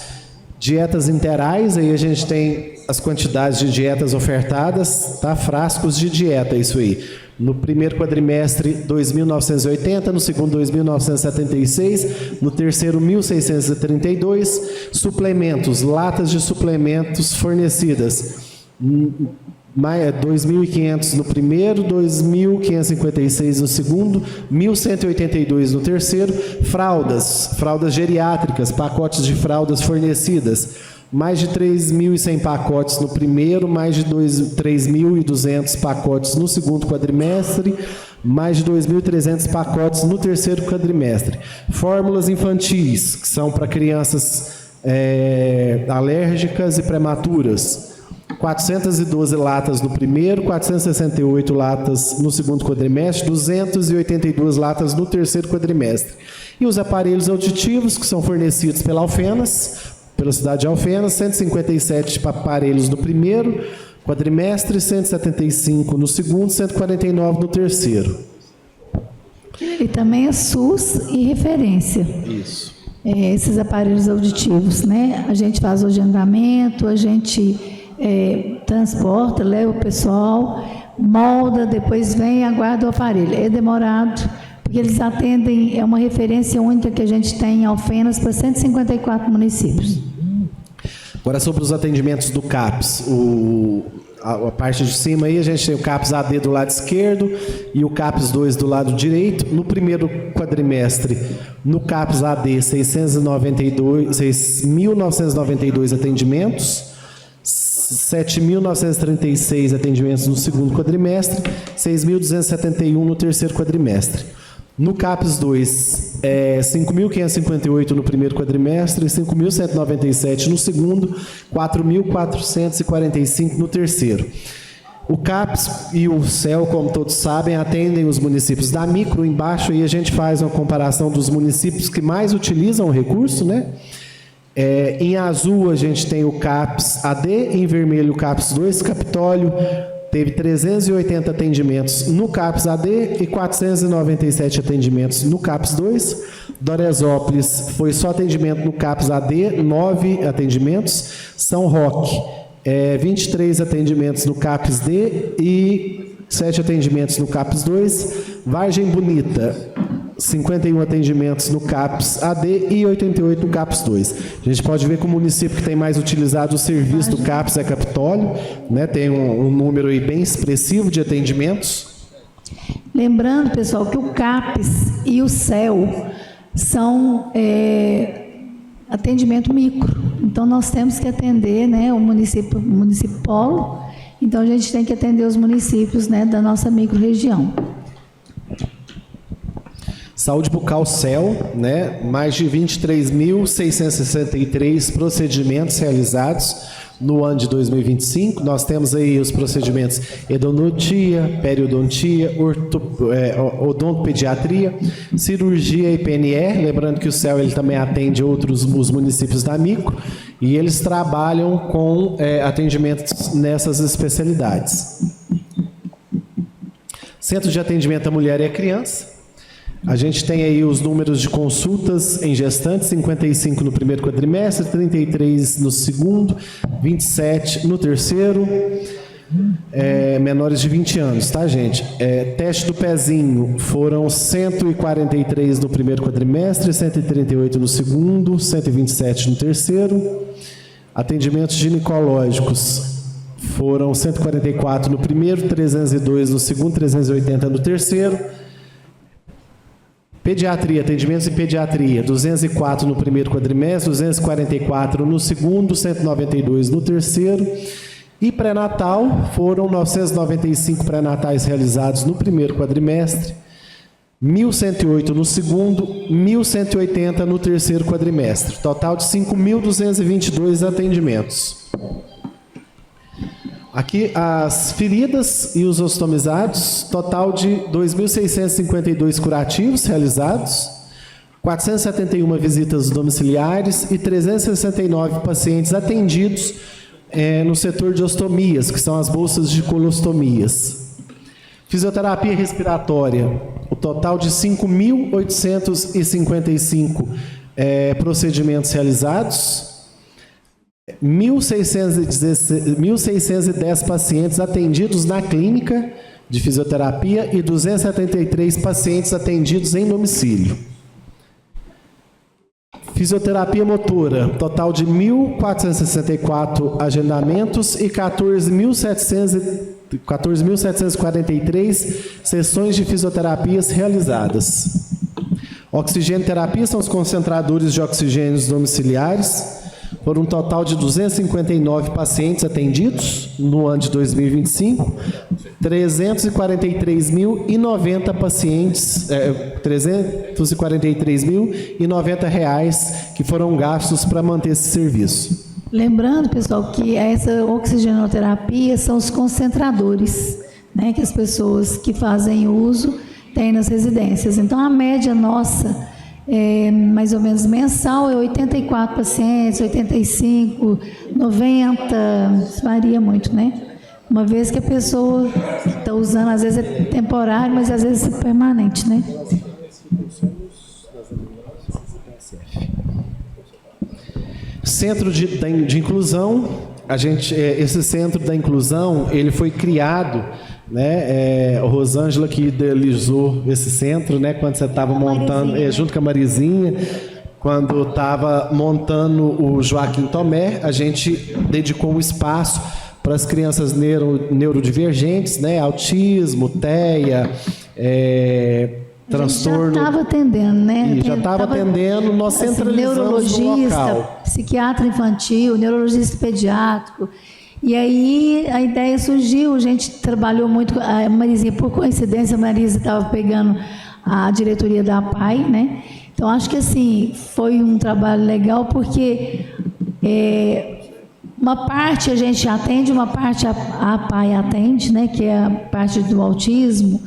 Dietas interais, aí a gente tem as quantidades de dietas ofertadas, tá? Frascos de dieta, isso aí. No primeiro quadrimestre, 2.980, no segundo, 2.976, no terceiro, 1.632. Suplementos, latas de suplementos fornecidas, 2.500 no primeiro, 2.556 no segundo, 1.182 no terceiro. Fraldas geriátricas, pacotes de fraldas fornecidas, mais de 3.100 pacotes no primeiro, mais de 3.200 pacotes no segundo quadrimestre, mais de 2.300 pacotes no terceiro quadrimestre. Fórmulas infantis, que são para crianças alérgicas e prematuras, 412 latas no primeiro, 468 latas no segundo quadrimestre, 282 latas no terceiro quadrimestre. E os aparelhos auditivos, que são fornecidos pela Alfenas, pela cidade de Alfenas, 157 aparelhos no primeiro quadrimestre, 175 no segundo, 149 no terceiro. E também é SUS e referência. Isso. Esses aparelhos auditivos, né? A gente faz o agendamento, a gente transporta, leva o pessoal, molda, depois vem e aguarda o aparelho. É demorado, porque eles atendem, é uma referência única que a gente tem em Alfenas para 154 municípios. Agora, sobre os atendimentos do CAPS, a parte de cima aí, a gente tem o CAPS AD do lado esquerdo e o CAPS 2 do lado direito. No primeiro quadrimestre, no CAPS AD, 6.992 atendimentos, 7.936 atendimentos no segundo quadrimestre, 6.271 no terceiro quadrimestre. No CAPES 2, 5.558 no primeiro quadrimestre, 5.197 no segundo, 4.445 no terceiro. O CAPES e o CEL, como todos sabem, atendem os municípios da micro. Embaixo aí a gente faz uma comparação dos municípios que mais utilizam o recurso, né? Em azul a gente tem o CAPES AD, em vermelho o CAPES 2 Capitólio, teve 380 atendimentos no CAPES AD e 497 atendimentos no CAPES 2. Doresópolis foi só atendimento no CAPES AD, 9 atendimentos. São Roque, 23 atendimentos no CAPES D e 7 atendimentos no CAPES 2. Vargem Bonita, 51 atendimentos no CAPES AD e 88 no CAPES 2. A gente pode ver que o município que tem mais utilizado o serviço do CAPES é Capitólio, né? Tem um número aí bem expressivo de atendimentos. Lembrando, pessoal, que o CAPES e o CEL são atendimento micro. Então, nós temos que atender, né, o município polo. Então, a gente tem que atender os municípios, né, da nossa micro-região. Saúde bucal CEL, né? Mais de 23.663 procedimentos realizados no ano de 2025. Nós temos aí os procedimentos endodontia, periodontia, odontopediatria, cirurgia e PNE. Lembrando que o CEL ele também atende os municípios da micro e eles trabalham com atendimentos nessas especialidades. Centro de atendimento à mulher e à criança. A gente tem aí os números de consultas em gestantes, 55 no primeiro quadrimestre, 33 no segundo, 27 no terceiro, menores de 20 anos, tá, gente? Teste do pezinho foram 143 no primeiro quadrimestre, 138 no segundo, 127 no terceiro. Atendimentos ginecológicos foram 144 no primeiro, 302 no segundo, 380 no terceiro. Pediatria, atendimentos em pediatria, 204 no primeiro quadrimestre, 244 no segundo, 192 no terceiro. E pré-natal, foram 995 pré-natais realizados no primeiro quadrimestre, 1.108 no segundo, 1.180 no terceiro quadrimestre. Total de 5.222 atendimentos. Aqui as feridas e os ostomizados, total de 2.652 curativos realizados, 471 visitas domiciliares e 369 pacientes atendidos no setor de ostomias, que são as bolsas de colostomias. Fisioterapia respiratória, o total de 5.855 procedimentos realizados, 1.610 pacientes atendidos na clínica de fisioterapia e 273 pacientes atendidos em domicílio. Fisioterapia motora, total de 1.464 agendamentos e 14.743 sessões de fisioterapias realizadas. Oxigênio terapia são os concentradores de oxigênios domiciliares. Foram um total de 259 pacientes atendidos no ano de 2025, 343.090 pacientes, 343.090 reais que foram gastos para manter esse serviço. Lembrando, pessoal, que essa oxigenoterapia são os concentradores, né, que as pessoas que fazem uso têm nas residências. Então, a média nossa mais ou menos mensal é 84 pacientes, 85, 90, varia muito, né? Uma vez que a pessoa está usando, às vezes é temporário, mas às vezes é permanente, né? Centro de inclusão, esse centro da inclusão, ele foi criado, né? Rosângela que idealizou esse centro, né? Quando você estava montando, junto com a Marizinha, quando estava montando o Joaquim Tomé, a gente dedicou um espaço para as crianças neurodivergentes, né? Autismo, TEA, transtorno. Já estava atendendo, né? Já estava atendendo, nós centralizamos no local. Neurologista, psiquiatra infantil, neurologista pediátrico. E aí a ideia surgiu, a gente trabalhou muito, a Marizinha, por coincidência, a Marisa estava pegando a diretoria da APAI, né? Então, acho que assim, foi um trabalho legal, porque uma parte a gente atende, uma parte a APAI atende, né? Que é a parte do autismo.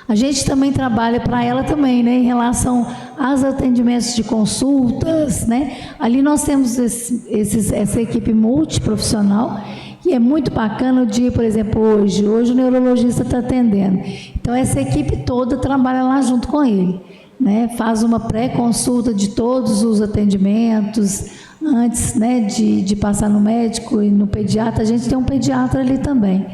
A gente também trabalha para ela também, né, em relação aos atendimentos de consultas, né? Ali nós temos essa equipe multiprofissional, e é muito bacana o dia, por exemplo, hoje o neurologista está atendendo. Então, essa equipe toda trabalha lá junto com ele, né? Faz uma pré-consulta de todos os atendimentos, antes, né, de passar no médico e no pediatra. A gente tem um pediatra ali também.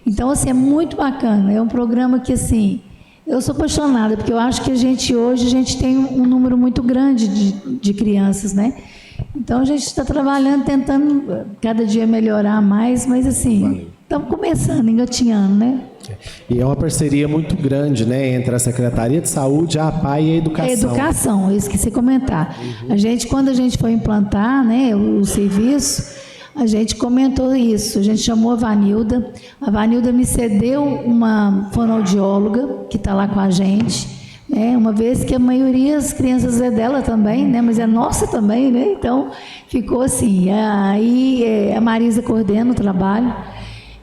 Então, assim, é muito bacana. É um programa que, assim, eu sou apaixonada, porque eu acho que hoje a gente tem um número muito grande de crianças, né? Então, a gente está trabalhando, tentando cada dia melhorar mais, mas, assim, estamos começando, engatinhando, né? E é uma parceria muito grande, né, entre a Secretaria de Saúde, a APAI e a Educação. Educação, eu esqueci de comentar. Quando a gente foi implantar, né, o serviço, a gente comentou isso, a gente chamou a Vanilda me cedeu uma fonoaudióloga que está lá com a gente, né, uma vez que a maioria das crianças é dela também, né, mas é nossa também, né, então ficou assim. Aí a Marisa coordena o trabalho,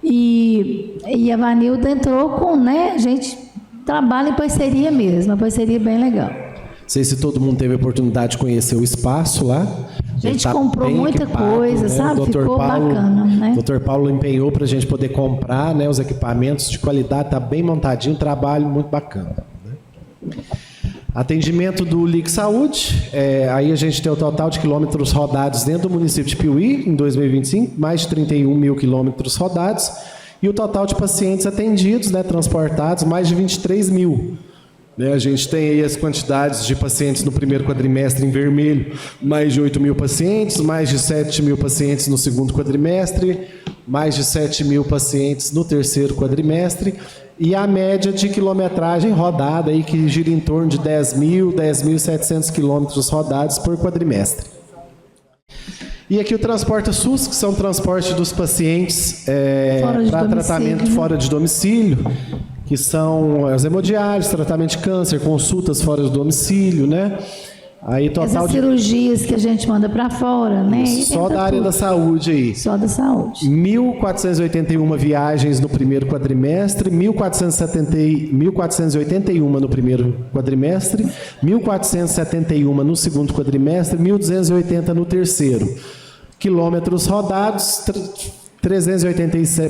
e a Vanilda entrou com, né, a gente trabalha em parceria mesmo, uma parceria bem legal. Não sei se todo mundo teve a oportunidade de conhecer o espaço lá. A gente comprou muita coisa, sabe? Ficou bacana, né? O Dr. Paulo empenhou para a gente poder comprar, né, os equipamentos de qualidade, está bem montadinho, trabalho muito bacana, né? Atendimento do Ligue Saúde, aí a gente tem o total de quilômetros rodados dentro do município de Piuí, em 2025, mais de 31 mil quilômetros rodados, e o total de pacientes atendidos, né, transportados, mais de 23 mil. A gente tem aí as quantidades de pacientes no primeiro quadrimestre em vermelho, mais de 8 mil pacientes, mais de 7 mil pacientes no segundo quadrimestre, mais de 7 mil pacientes no terceiro quadrimestre, e a média de quilometragem rodada aí que gira em torno de 10.700 quilômetros rodados por quadrimestre. E aqui o Transporta SUS, que são transporte dos pacientes para tratamento fora de domicílio, que são as hemodiálises, tratamento de câncer, consultas fora de domicílio, né? Aí, total essas cirurgias que a gente manda para fora, né? Só da área da saúde aí. Só da saúde. 1.481 viagens no primeiro quadrimestre, 1.481 no primeiro quadrimestre, 1.471 no segundo quadrimestre, 1.280 no terceiro. Quilômetros rodados,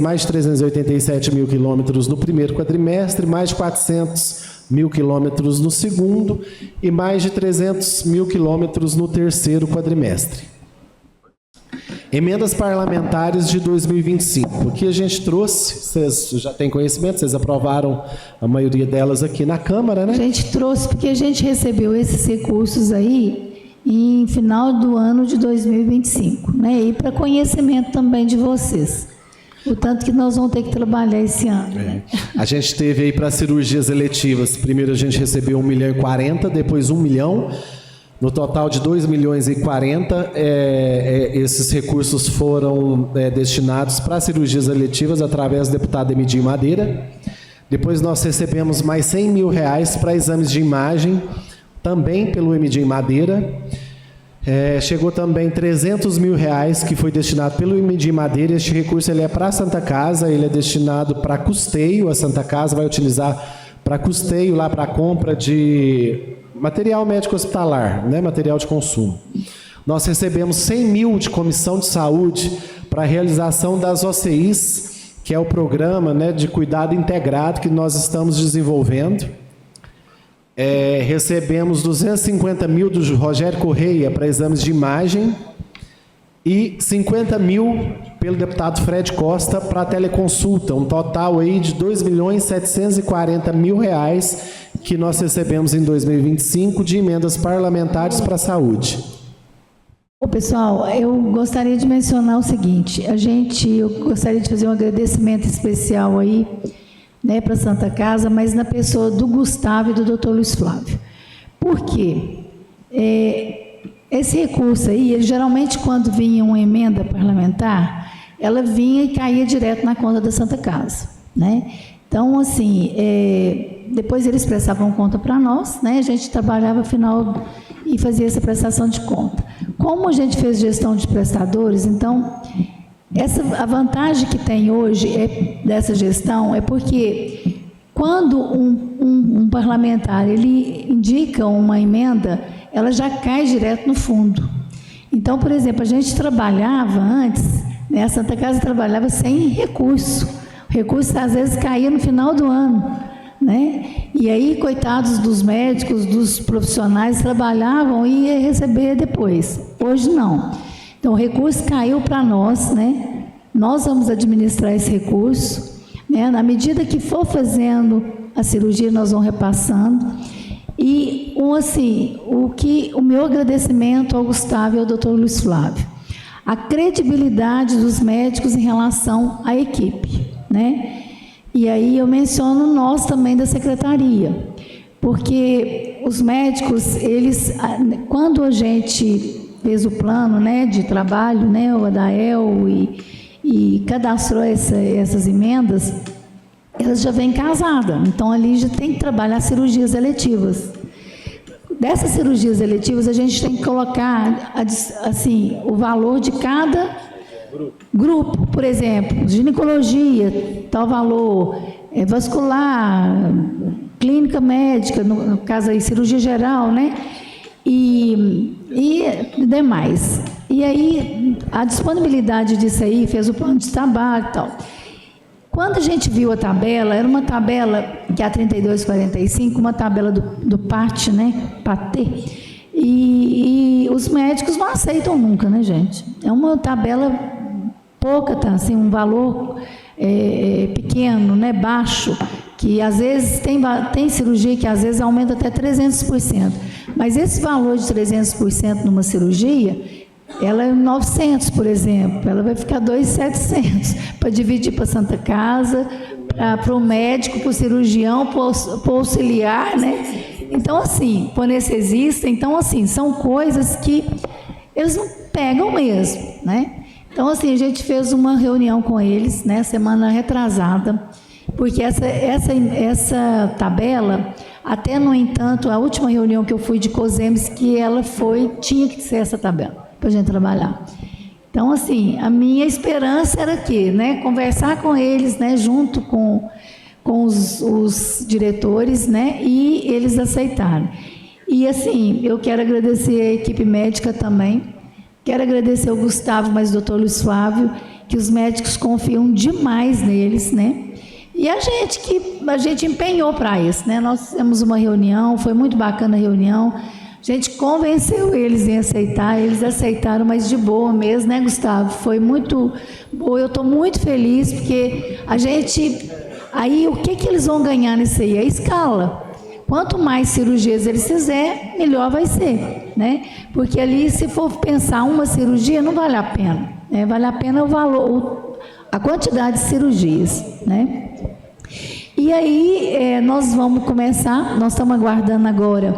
mais de 387 mil quilômetros no primeiro quadrimestre, mais de 400 mil quilômetros no segundo e mais de 300 mil quilômetros no terceiro quadrimestre. Emendas parlamentares de 2025. O que a gente trouxe, vocês já têm conhecimento, vocês aprovaram a maioria delas aqui na Câmara, né? A gente trouxe porque a gente recebeu esses recursos aí em final do ano de 2025, né? E para conhecimento também de vocês. O tanto que nós vamos ter que trabalhar esse ano. Né? A gente teve aí para cirurgias eletivas, primeiro a gente recebeu 1.040.000, depois 1 milhão, no total de 2.040.000, esses recursos foram destinados para cirurgias eletivas através do deputado Emidim Madeira. Depois nós recebemos mais 100 mil reais para exames de imagem, também pelo Emidim Madeira. Chegou também 300 mil reais que foi destinado pelo Emidim Madeira. Este recurso ele é para a Santa Casa, ele é destinado para custeio. A Santa Casa vai utilizar para custeio, lá para a compra de material médico hospitalar, né, material de consumo. Nós recebemos 100 mil de comissão de saúde para a realização das OCIs, que é o programa, né, de cuidado integrado que nós estamos desenvolvendo. Recebemos 250 mil do Rogério Correia para exames de imagem e 50 mil pelo deputado Fred Costa para teleconsulta, um total aí de 2.740.000 reais que nós recebemos em 2025 de emendas parlamentares para a saúde. Pessoal, eu gostaria de mencionar o seguinte, eu gostaria de fazer um agradecimento especial aí, né, para a Santa Casa, mas na pessoa do Gustavo e do Dr. Luiz Flávio. Por quê? esse recurso aí, ele, geralmente quando vinha uma emenda parlamentar, ela vinha e caía direto na conta da Santa Casa, né? Então, assim, depois eles prestavam conta para nós, né? A gente trabalhava final e fazia essa prestação de conta. Como a gente fez gestão de prestadores, então, a vantagem que tem hoje dessa gestão é porque quando um parlamentar ele indica uma emenda, ela já cai direto no fundo. Então, por exemplo, a gente trabalhava antes, né, a Santa Casa trabalhava sem recurso. O recurso, às vezes, caía no final do ano, né? E aí, coitados dos médicos, dos profissionais, trabalhavam e ia receber depois. Hoje, não. Então, o recurso caiu para nós, né? Nós vamos administrar esse recurso, né? Na medida que for fazendo a cirurgia, nós vamos repassando. E, o meu agradecimento ao Gustavo e ao Dr. Luiz Flávio. A credibilidade dos médicos em relação à equipe, né? E aí eu menciono nós também da secretaria, porque os médicos, eles, quando a gente fez o plano, né, de trabalho, né, o ADAEL e cadastrou essas emendas, elas já vêm casadas, então ali já tem que trabalhar cirurgias eletivas. Dessas cirurgias eletivas, a gente tem que colocar, assim, o valor de cada grupo. Por exemplo, ginecologia, tal valor, vascular, clínica médica, no caso aí, cirurgia geral, né? E demais. E aí, a disponibilidade disso aí, fez o plano de trabalho e tal. Quando a gente viu a tabela, era uma tabela que é a 3245, uma tabela do PAT, né? PAT. E os médicos não aceitam nunca, né, gente? É uma tabela pouca, tá? Assim, um valor pequeno, né? Baixo, que às vezes tem cirurgia que às vezes aumenta até 300%. Mas esse valor de 300% numa cirurgia, ela é 900, por exemplo, ela vai ficar 2.700 para dividir para a Santa Casa, para o médico, para o cirurgião, para o auxiliar, né? Então, assim, para o anestesista, então, assim, são coisas que eles não pegam mesmo, né? Então, assim, a gente fez uma reunião com eles, né, semana retrasada, porque essa tabela, até, no entanto, a última reunião que eu fui de COSEMES, que ela tinha que ser essa tabela, para a gente trabalhar. Então, assim, a minha esperança era que, né, conversar com eles, né, junto com os diretores, né, e eles aceitaram. E, assim, eu quero agradecer a equipe médica também, quero agradecer ao Gustavo, mas o Dr. Luiz Flávio, que os médicos confiam demais neles, né, e a gente empenhou para isso, né, nós fizemos uma reunião, foi muito bacana a reunião, a gente convenceu eles em aceitar, eles aceitaram, mas de boa mesmo, né, Gustavo? Foi muito boa, eu estou muito feliz, porque a gente... Aí, o que eles vão ganhar nisso aí? A escala. Quanto mais cirurgias eles fizerem, melhor vai ser, né? Porque ali, se for pensar uma cirurgia, não vale a pena, né? Vale a pena o valor, a quantidade de cirurgias, né? E aí, nós vamos começar, nós estamos aguardando agora,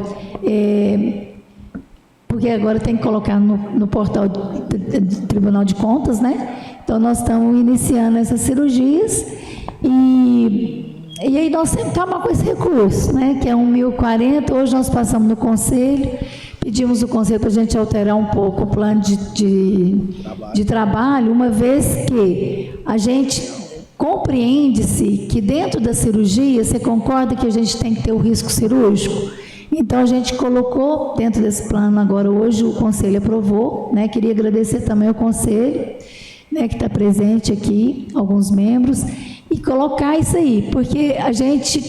porque agora tem que colocar no portal do Tribunal de Contas, né? Então, nós estamos iniciando essas cirurgias e aí nós sempre estamos com esse recurso, né? Que é 1.040, hoje nós passamos no Conselho, pedimos o Conselho para a gente alterar um pouco o plano de trabalho, uma vez que a gente... Compreende-se que dentro da cirurgia, você concorda que a gente tem que ter o risco cirúrgico? Então, a gente colocou dentro desse plano agora, hoje o Conselho aprovou, né? Queria agradecer também ao Conselho, né, que está presente aqui, alguns membros, e colocar isso aí, porque a gente,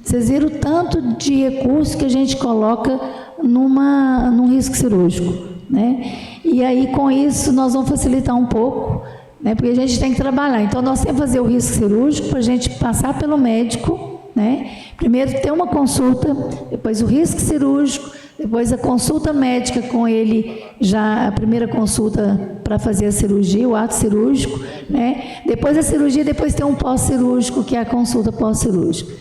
vocês viram o tanto de recurso que a gente coloca num risco cirúrgico, né? E aí, com isso, nós vamos facilitar um pouco, né, porque a gente tem que trabalhar. Então, nós temos que fazer o risco cirúrgico para a gente passar pelo médico, né? Primeiro ter uma consulta, depois o risco cirúrgico, depois a consulta médica com ele, já a primeira consulta para fazer a cirurgia, o ato cirúrgico, né? Depois a cirurgia, depois tem um pós-cirúrgico, que é a consulta pós-cirúrgica.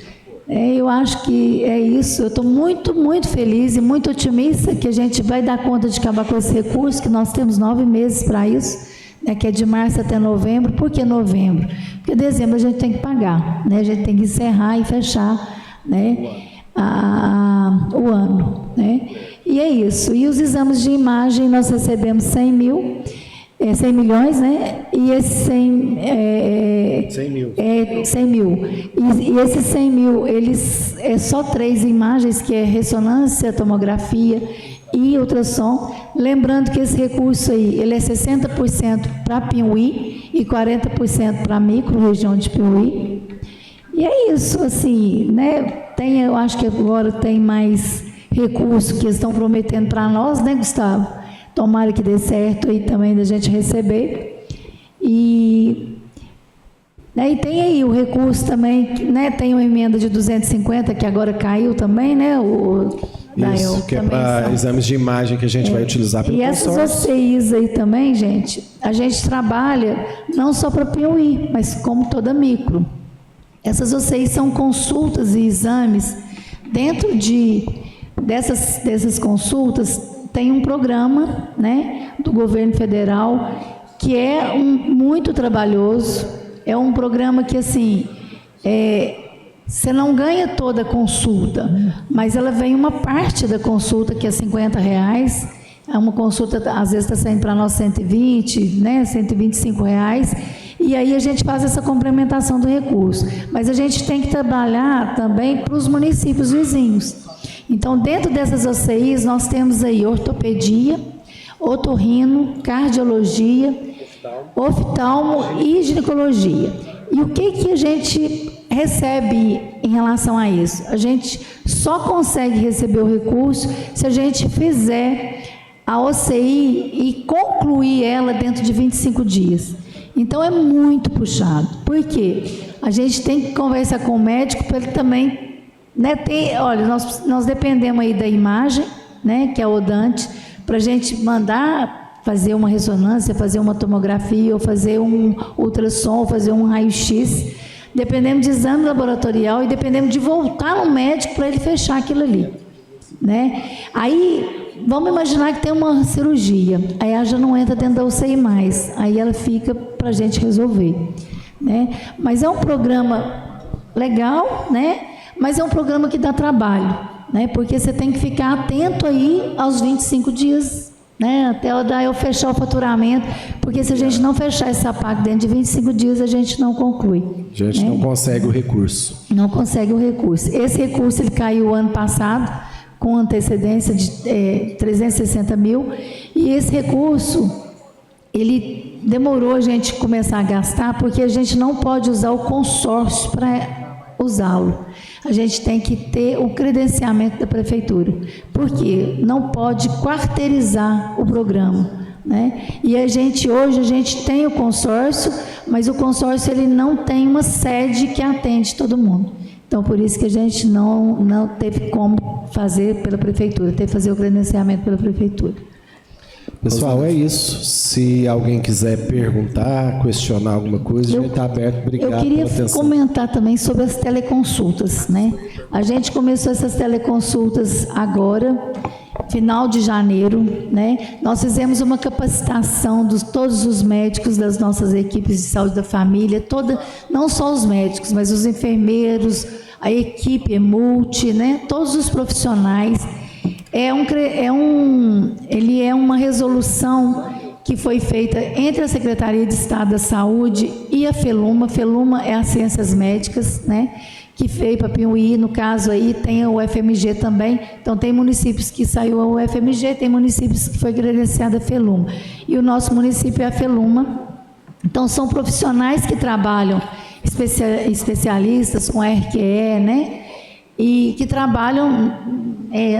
Eu acho que é isso. Eu estou muito, muito feliz e muito otimista que a gente vai dar conta de acabar com esse recurso, que nós temos 9 meses para isso, né, que é de março até novembro. Por que novembro? Porque dezembro a gente tem que pagar, né, a gente tem que encerrar e fechar, né, o ano, né? E é isso. E os exames de imagem nós recebemos 100 milhões, né? E esses 100 mil. E esses 100 mil, eles é só 3 imagens, que é ressonância, tomografia e ultrassom. Lembrando que esse recurso aí, ele é 60% para Piauí e 40% para micro-região de Piauí. E é isso, assim, né? Eu acho que agora tem mais recurso que eles estão prometendo para nós, né, Gustavo? Tomara que dê certo aí também da gente receber. E tem aí o recurso também, né? Tem uma emenda de 250 que agora caiu também, né? Isso, que é para exames de imagem que a gente vai utilizar pelo consórcio. E essas OCIs aí também, gente, a gente trabalha não só para Piauí, mas como toda micro. Essas OCIs são consultas e exames. Dentro dessas consultas, tem um programa, né, do governo federal, que é muito trabalhoso. É um programa que, assim, você não ganha toda a consulta, mas ela vem uma parte da consulta, que é R$50. Uma consulta, às vezes, está saindo para nós 120, né, R$125. E aí a gente faz essa complementação do recurso. Mas a gente tem que trabalhar também para os municípios vizinhos. Então, dentro dessas OCIs, nós temos aí ortopedia, otorrino, cardiologia, oftalmo e ginecologia. E o que a gente recebe em relação a isso? A gente só consegue receber o recurso se a gente fizer a OCI e concluir ela dentro de 25 dias. Então, é muito puxado. Por quê? A gente tem que conversar com o médico para ele também, né, olha, nós dependemos aí da imagem, né, que é o Dante, para a gente mandar fazer uma ressonância, fazer uma tomografia, ou fazer um ultrassom, ou fazer um raio-x. Dependemos de exame laboratorial e dependemos de voltar no médico para ele fechar aquilo ali, né? Aí, vamos imaginar que tem uma cirurgia, aí ela já não entra dentro da UCI mais, aí ela fica para a gente resolver, né? Mas é um programa legal, né? Mas é um programa que dá trabalho, né? Porque você tem que ficar atento aí aos 25 dias, né? Até eu fechar o faturamento, porque se a gente não fechar essa PAC dentro de 25 dias, a gente não conclui. A gente não consegue o recurso. Não consegue o recurso. Esse recurso ele caiu ano passado, com antecedência de 360 mil, e esse recurso, ele demorou a gente começar a gastar, porque a gente não pode usar o consórcio para usá-lo. A gente tem que ter o credenciamento da prefeitura, porque não pode quarteirizar o programa, né? E hoje a gente tem o consórcio, mas o consórcio ele não tem uma sede que atende todo mundo. Então, por isso que a gente não teve como fazer pela prefeitura, teve que fazer o credenciamento pela prefeitura. Pessoal, é isso. Se alguém quiser perguntar, questionar alguma coisa, a gente está aberto. Obrigado pela atenção. Eu queria comentar também sobre as teleconsultas, né? A gente começou essas teleconsultas agora, final de janeiro, né? Nós fizemos uma capacitação de todos os médicos das nossas equipes de saúde da família, não só os médicos, mas os enfermeiros, a equipe multi, né? Todos os profissionais. Ele é uma resolução que foi feita entre a Secretaria de Estado da Saúde e a FELUMA. A FELUMA é as Ciências Médicas, né? Que veio para Piauí, no caso aí tem o UFMG também. Então tem municípios que saiu o UFMG, tem municípios que foi credenciada a FELUMA. E o nosso município é a FELUMA. Então são profissionais que trabalham, especialistas com RQE, né? E que trabalham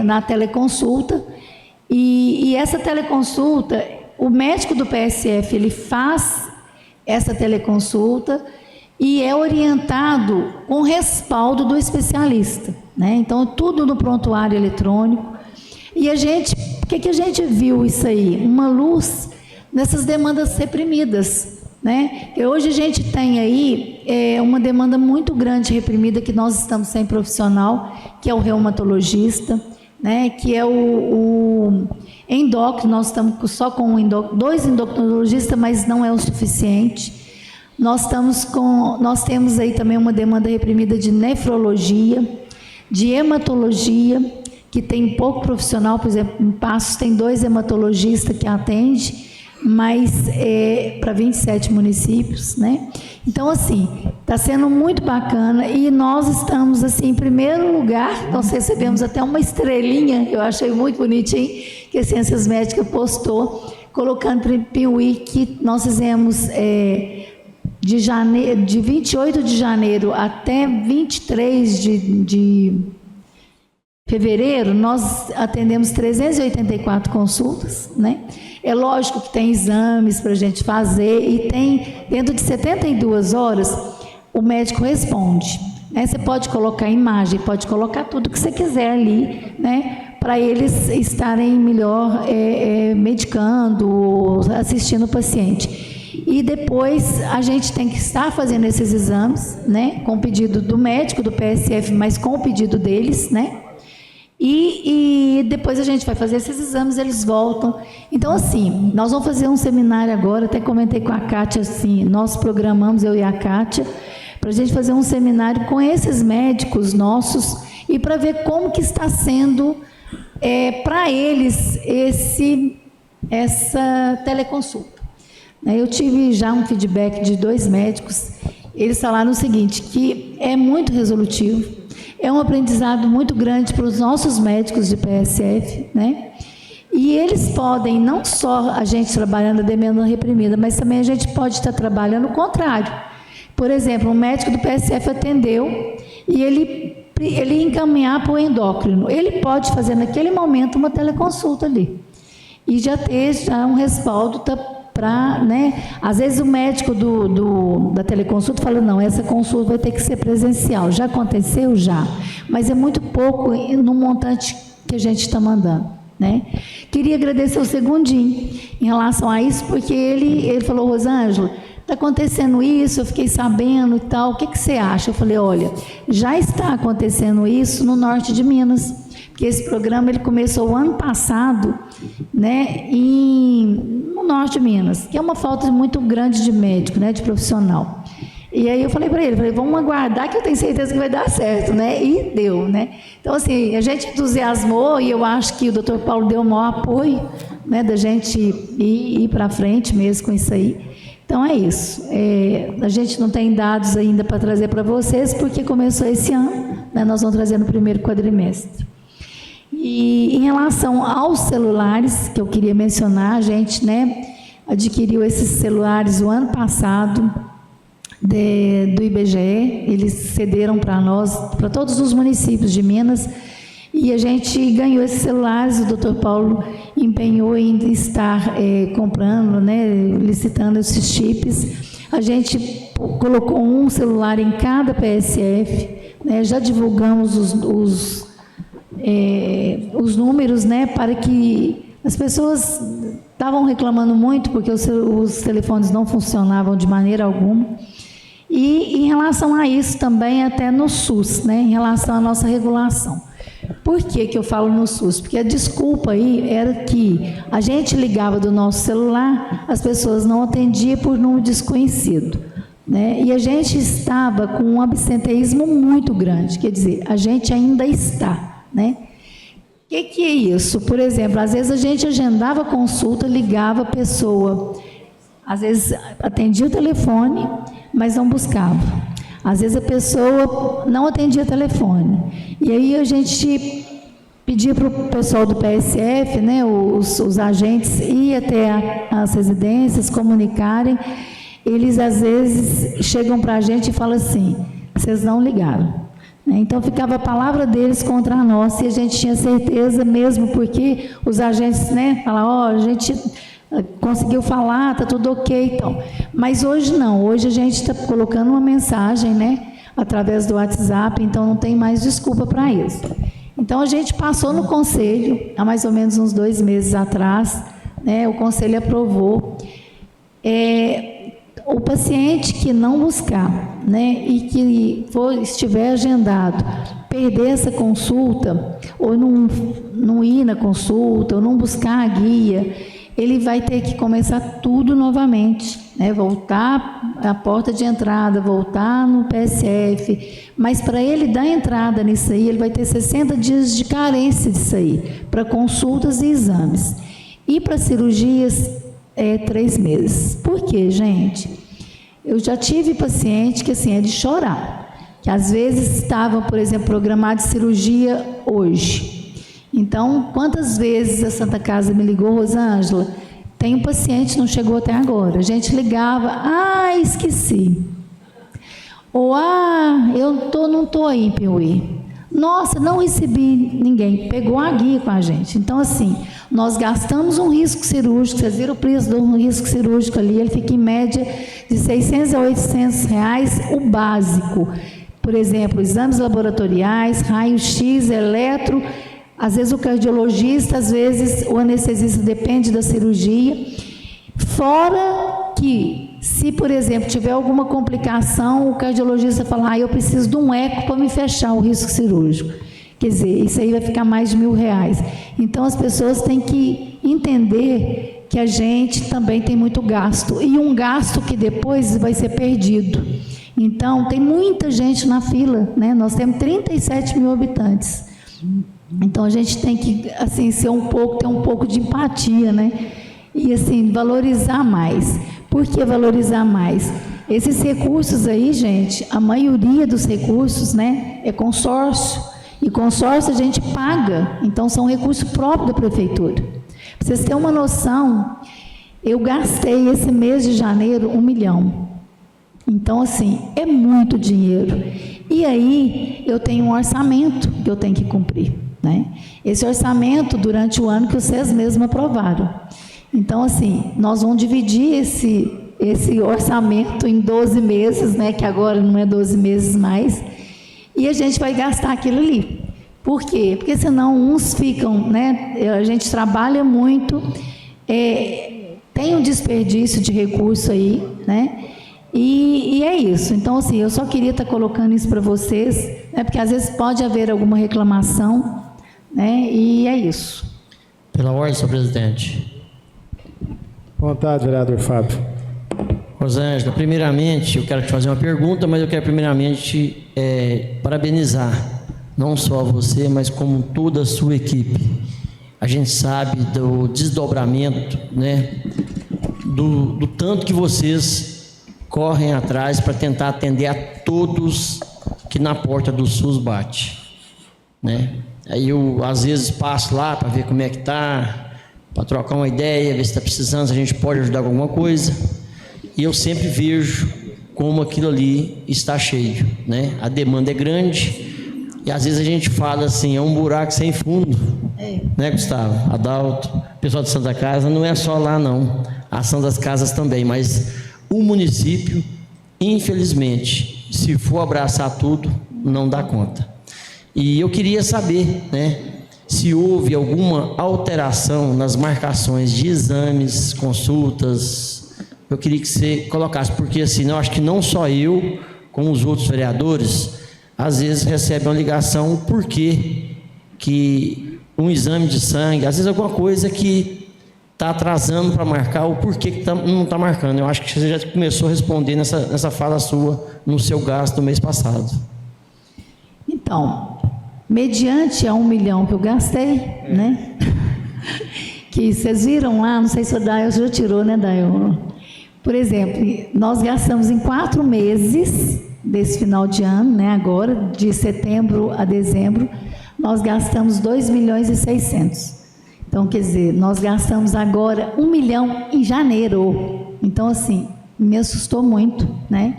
na teleconsulta, e essa teleconsulta, o médico do PSF, ele faz essa teleconsulta e é orientado com respaldo do especialista, né? Então, tudo no prontuário eletrônico. E o que a gente viu isso aí? Uma luz nessas demandas reprimidas, né? E hoje a gente tem aí uma demanda muito grande reprimida, que nós estamos sem profissional, que é o reumatologista, né? Que é o endócrino. Nós estamos só com dois endocrinologistas, mas não é o suficiente. Nós temos aí também uma demanda reprimida de nefrologia, de hematologia, que tem pouco profissional. Por exemplo, em Passos tem 2 hematologistas que atendem, mas para 27 municípios, né? Então, assim, está sendo muito bacana, e nós estamos, assim, em primeiro lugar. Nós recebemos até uma estrelinha, eu achei muito bonitinho, que a Ciências Médicas postou, colocando para Piauí, que nós fizemos de 28 de janeiro até 23 de fevereiro, nós atendemos 384 consultas, né? É lógico que tem exames para a gente fazer, e tem, dentro de 72 horas, o médico responde, né? Você pode colocar imagem, pode colocar tudo que você quiser ali, né? Para eles estarem melhor medicando, assistindo o paciente. E depois a gente tem que estar fazendo esses exames, né? Com pedido do médico, do PSF, mas com o pedido deles, né? E depois a gente vai fazer esses exames, eles voltam. Então, assim, nós vamos fazer um seminário agora, até comentei com a Kátia, assim, nós programamos, eu e a Kátia, para a gente fazer um seminário com esses médicos nossos, e para ver como que está sendo para eles essa teleconsulta. Eu tive já um feedback de 2 médicos, eles falaram o seguinte, que é muito resolutivo, é um aprendizado muito grande para os nossos médicos de PSF, né? E eles podem, não só a gente trabalhando a demanda reprimida, mas também a gente pode estar trabalhando o contrário. Por exemplo, um médico do PSF atendeu e ele encaminhar para o endócrino. Ele pode fazer naquele momento uma teleconsulta ali e já ter um respaldo para, né? Às vezes o médico da teleconsulta fala, não, essa consulta vai ter que ser presencial. Já aconteceu? Já. Mas é muito pouco no montante que a gente está mandando, né? Queria agradecer o Segundinho em relação a isso, porque ele falou, Rosângela, está acontecendo isso, eu fiquei sabendo e tal, o que você acha? Eu falei, olha, já está acontecendo isso no norte de Minas, porque esse programa ele começou o ano passado, né, no norte de Minas, que é uma falta muito grande de médico, né, de profissional. E aí eu falei para ele, vamos aguardar que eu tenho certeza que vai dar certo, né? E deu, né? Então, assim, a gente entusiasmou, e eu acho que o Dr. Paulo deu o maior apoio, né, da gente ir para frente mesmo com isso aí. Então, é isso. A gente não tem dados ainda para trazer para vocês, porque começou esse ano, né? Nós vamos trazer no primeiro quadrimestre. E em relação aos celulares, que eu queria mencionar, a gente, né, adquiriu esses celulares o ano passado, do IBGE, eles cederam para nós, para todos os municípios de Minas, e a gente ganhou esses celulares. O Dr. Paulo empenhou em estar comprando, né, licitando esses chips. A gente colocou um celular em cada PSF, né, já divulgamos os números, né, para que as pessoas estavam reclamando muito, porque os telefones não funcionavam de maneira alguma. E em relação a isso também, até no SUS, né, em relação à nossa regulação. Por que eu falo no SUS? Porque a desculpa aí era que a gente ligava do nosso celular, as pessoas não atendiam por número desconhecido, né? E a gente estava com um absenteísmo muito grande, quer dizer, a gente ainda está, né? O que é isso? Por exemplo, às vezes a gente agendava consulta, ligava a pessoa, às vezes atendia o telefone, mas não buscava. Às vezes a pessoa não atendia telefone. E aí a gente pedia para o pessoal do PSF, né, os agentes, ir até as residências, comunicarem. Eles, às vezes, chegam para a gente e falam assim, vocês não ligaram. Então, ficava a palavra deles contra a nossa, e a gente tinha certeza mesmo, porque os agentes, né, falavam, a gente conseguiu falar, está tudo ok, então. Mas hoje não, hoje a gente está colocando uma mensagem, né, através do WhatsApp, então não tem mais desculpa para isso. Então a gente passou no conselho, há mais ou menos uns 2 meses atrás, né, o conselho aprovou. O paciente que não buscar, né, e que estiver agendado, perder essa consulta, ou não ir na consulta, ou não buscar a guia, ele vai ter que começar tudo novamente, né, voltar à porta de entrada, voltar no PSF, mas para ele dar entrada nisso aí, ele vai ter 60 dias de carência disso aí, para consultas e exames. E para cirurgias, 3 meses. Por quê, gente? Eu já tive paciente que, assim, é de chorar, que às vezes estava, por exemplo, programado de cirurgia hoje. Então, quantas vezes a Santa Casa me ligou, Rosângela, tem um paciente, não chegou até agora. A gente ligava, esqueci. Ou, eu não estou aí em Piauí. Nossa, não recebi ninguém, pegou a guia com a gente. Então, assim, nós gastamos um risco cirúrgico, vocês viram o preço do risco cirúrgico ali, ele fica em média de R$600 a R$800 o básico. Por exemplo, exames laboratoriais, raio-x, eletro, às vezes o cardiologista, às vezes o anestesista, depende da cirurgia. Fora que, se, por exemplo, tiver alguma complicação, o cardiologista fala, eu preciso de um eco para me fechar o risco cirúrgico. Quer dizer, isso aí vai ficar mais de R$1.000. Então, as pessoas têm que entender que a gente também tem muito gasto, e um gasto que depois vai ser perdido. Então, tem muita gente na fila, né? Nós temos 37 mil habitantes. Então, a gente tem que, assim, ter um pouco de empatia, né? E, assim, valorizar mais. Por que valorizar mais? Esses recursos aí, gente, a maioria dos recursos, né, é consórcio. E consórcio a gente paga, então são recursos próprios da prefeitura. Para vocês terem uma noção, eu gastei esse mês de janeiro 1 milhão. Então, assim, é muito dinheiro. E aí, eu tenho um orçamento que eu tenho que cumprir, né? Esse orçamento, durante o ano que vocês mesmos aprovaram. Então, assim, nós vamos dividir esse orçamento em 12 meses, né? Que agora não é 12 meses mais. E a gente vai gastar aquilo ali. Por quê? Porque senão uns ficam, né? A gente trabalha muito, tem um desperdício de recurso aí, né? E é isso. Então, assim, eu só queria estar colocando isso para vocês, né? Porque às vezes pode haver alguma reclamação, né? E é isso. Pela ordem, senhor presidente. Vontade, vereador Fábio. Rosângela, primeiramente, eu quero te fazer uma pergunta, mas eu quero primeiramente parabenizar, não só você, mas como toda a sua equipe. A gente sabe do desdobramento, né, do tanto que vocês correm atrás para tentar atender a todos que na porta do SUS bate, né? Aí eu, às vezes, passo lá para ver como é que está, para trocar uma ideia, ver se está precisando, se a gente pode ajudar com alguma coisa. E eu sempre vejo como aquilo ali está cheio, né? A demanda é grande e às vezes a gente fala assim, é um buraco sem fundo, né, Gustavo, Adalto, pessoal de Santa Casa, não é só lá não, a Santas Casas também, mas o município, infelizmente, se for abraçar tudo, não dá conta. E eu queria saber, né, se houve alguma alteração nas marcações de exames, consultas. Eu queria que você colocasse, porque assim, eu acho que não só eu, como os outros vereadores, às vezes recebem uma ligação, por que um exame de sangue, às vezes alguma coisa que está atrasando para marcar, ou por que não está marcando. Eu acho que você já começou a responder nessa fala sua, no seu gasto do mês passado. Então, mediante a 1 milhão que eu gastei, né? Que vocês viram lá, não sei se o Daio já tirou, né, Daio? Por exemplo, nós gastamos em 4 meses desse final de ano, né, agora, de setembro a dezembro, nós gastamos 2.600.000. Então, quer dizer, nós gastamos agora 1 milhão em janeiro. Então, assim, me assustou muito, né?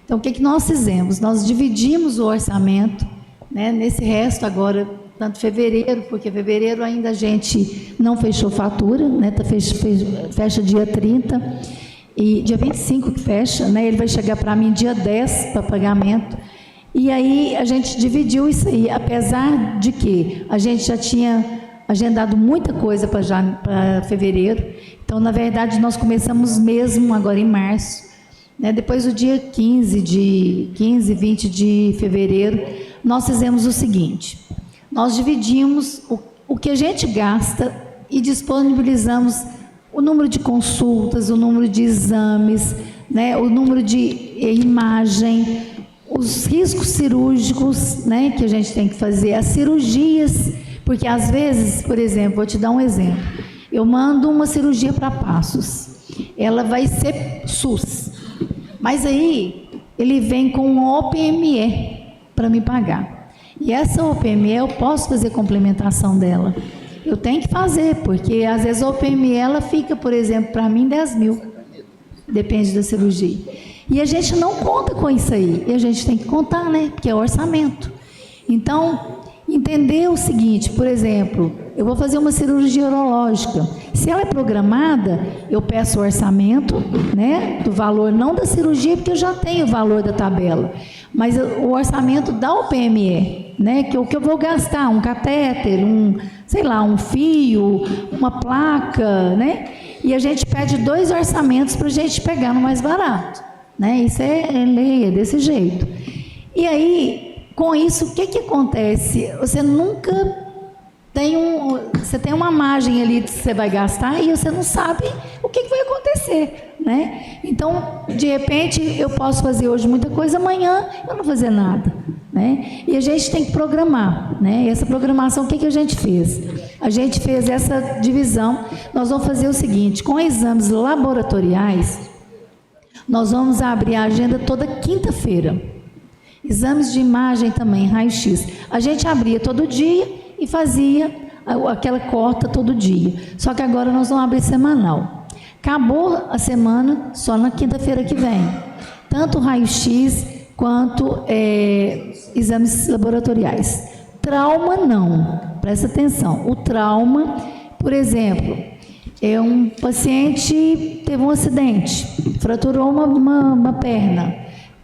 Então, o que nós fizemos? Nós dividimos o orçamento, né, nesse resto agora, tanto fevereiro, porque fevereiro ainda a gente não fechou fatura, né, fecha dia 30, e dia 25 que fecha, né, ele vai chegar para mim dia 10 para pagamento, e aí a gente dividiu isso aí, apesar de que a gente já tinha agendado muita coisa para fevereiro. Então, na verdade, nós começamos mesmo agora em março, né? Depois do dia 15, 20 de fevereiro, nós fizemos o seguinte: nós dividimos o que a gente gasta e disponibilizamos o número de consultas, o número de exames, né? O número de imagem, os riscos cirúrgicos, né, que a gente tem que fazer, as cirurgias, porque às vezes, por exemplo, vou te dar um exemplo, eu mando uma cirurgia para Passos, ela vai ser SUS, mas aí ele vem com um OPME para me pagar, e essa OPME eu posso fazer complementação dela, eu tenho que fazer, porque às vezes a OPME ela fica, por exemplo, para mim 10 mil, depende da cirurgia. E a gente não conta com isso aí. E a gente tem que contar, né? Porque é orçamento. Então, entender o seguinte, por exemplo, eu vou fazer uma cirurgia urológica. Se ela é programada, eu peço o orçamento, né? Do valor, não da cirurgia, porque eu já tenho o valor da tabela. Mas o orçamento da UPME, né? Que é o que eu vou gastar, um catéter, sei lá, um fio, uma placa, né? E a gente pede 2 orçamentos para a gente pegar no mais barato. Né? Isso é lei, é desse jeito. E aí, com isso, o que acontece? Você nunca tem você tem uma margem ali que você vai gastar e você não sabe o que vai acontecer, né? Então, de repente, eu posso fazer hoje muita coisa, amanhã eu não vou fazer nada, né? E a gente tem que programar, né? E essa programação, o que a gente fez? A gente fez essa divisão. Nós vamos fazer o seguinte, com exames laboratoriais, nós vamos abrir a agenda toda quinta-feira. Exames de imagem também, raio-x. A gente abria todo dia e fazia aquela corta todo dia. Só que agora nós vamos abrir semanal. Acabou a semana, só na quinta-feira que vem. Tanto raio-x quanto exames laboratoriais. Trauma não, presta atenção. O trauma, por exemplo, um paciente teve um acidente, fraturou uma perna,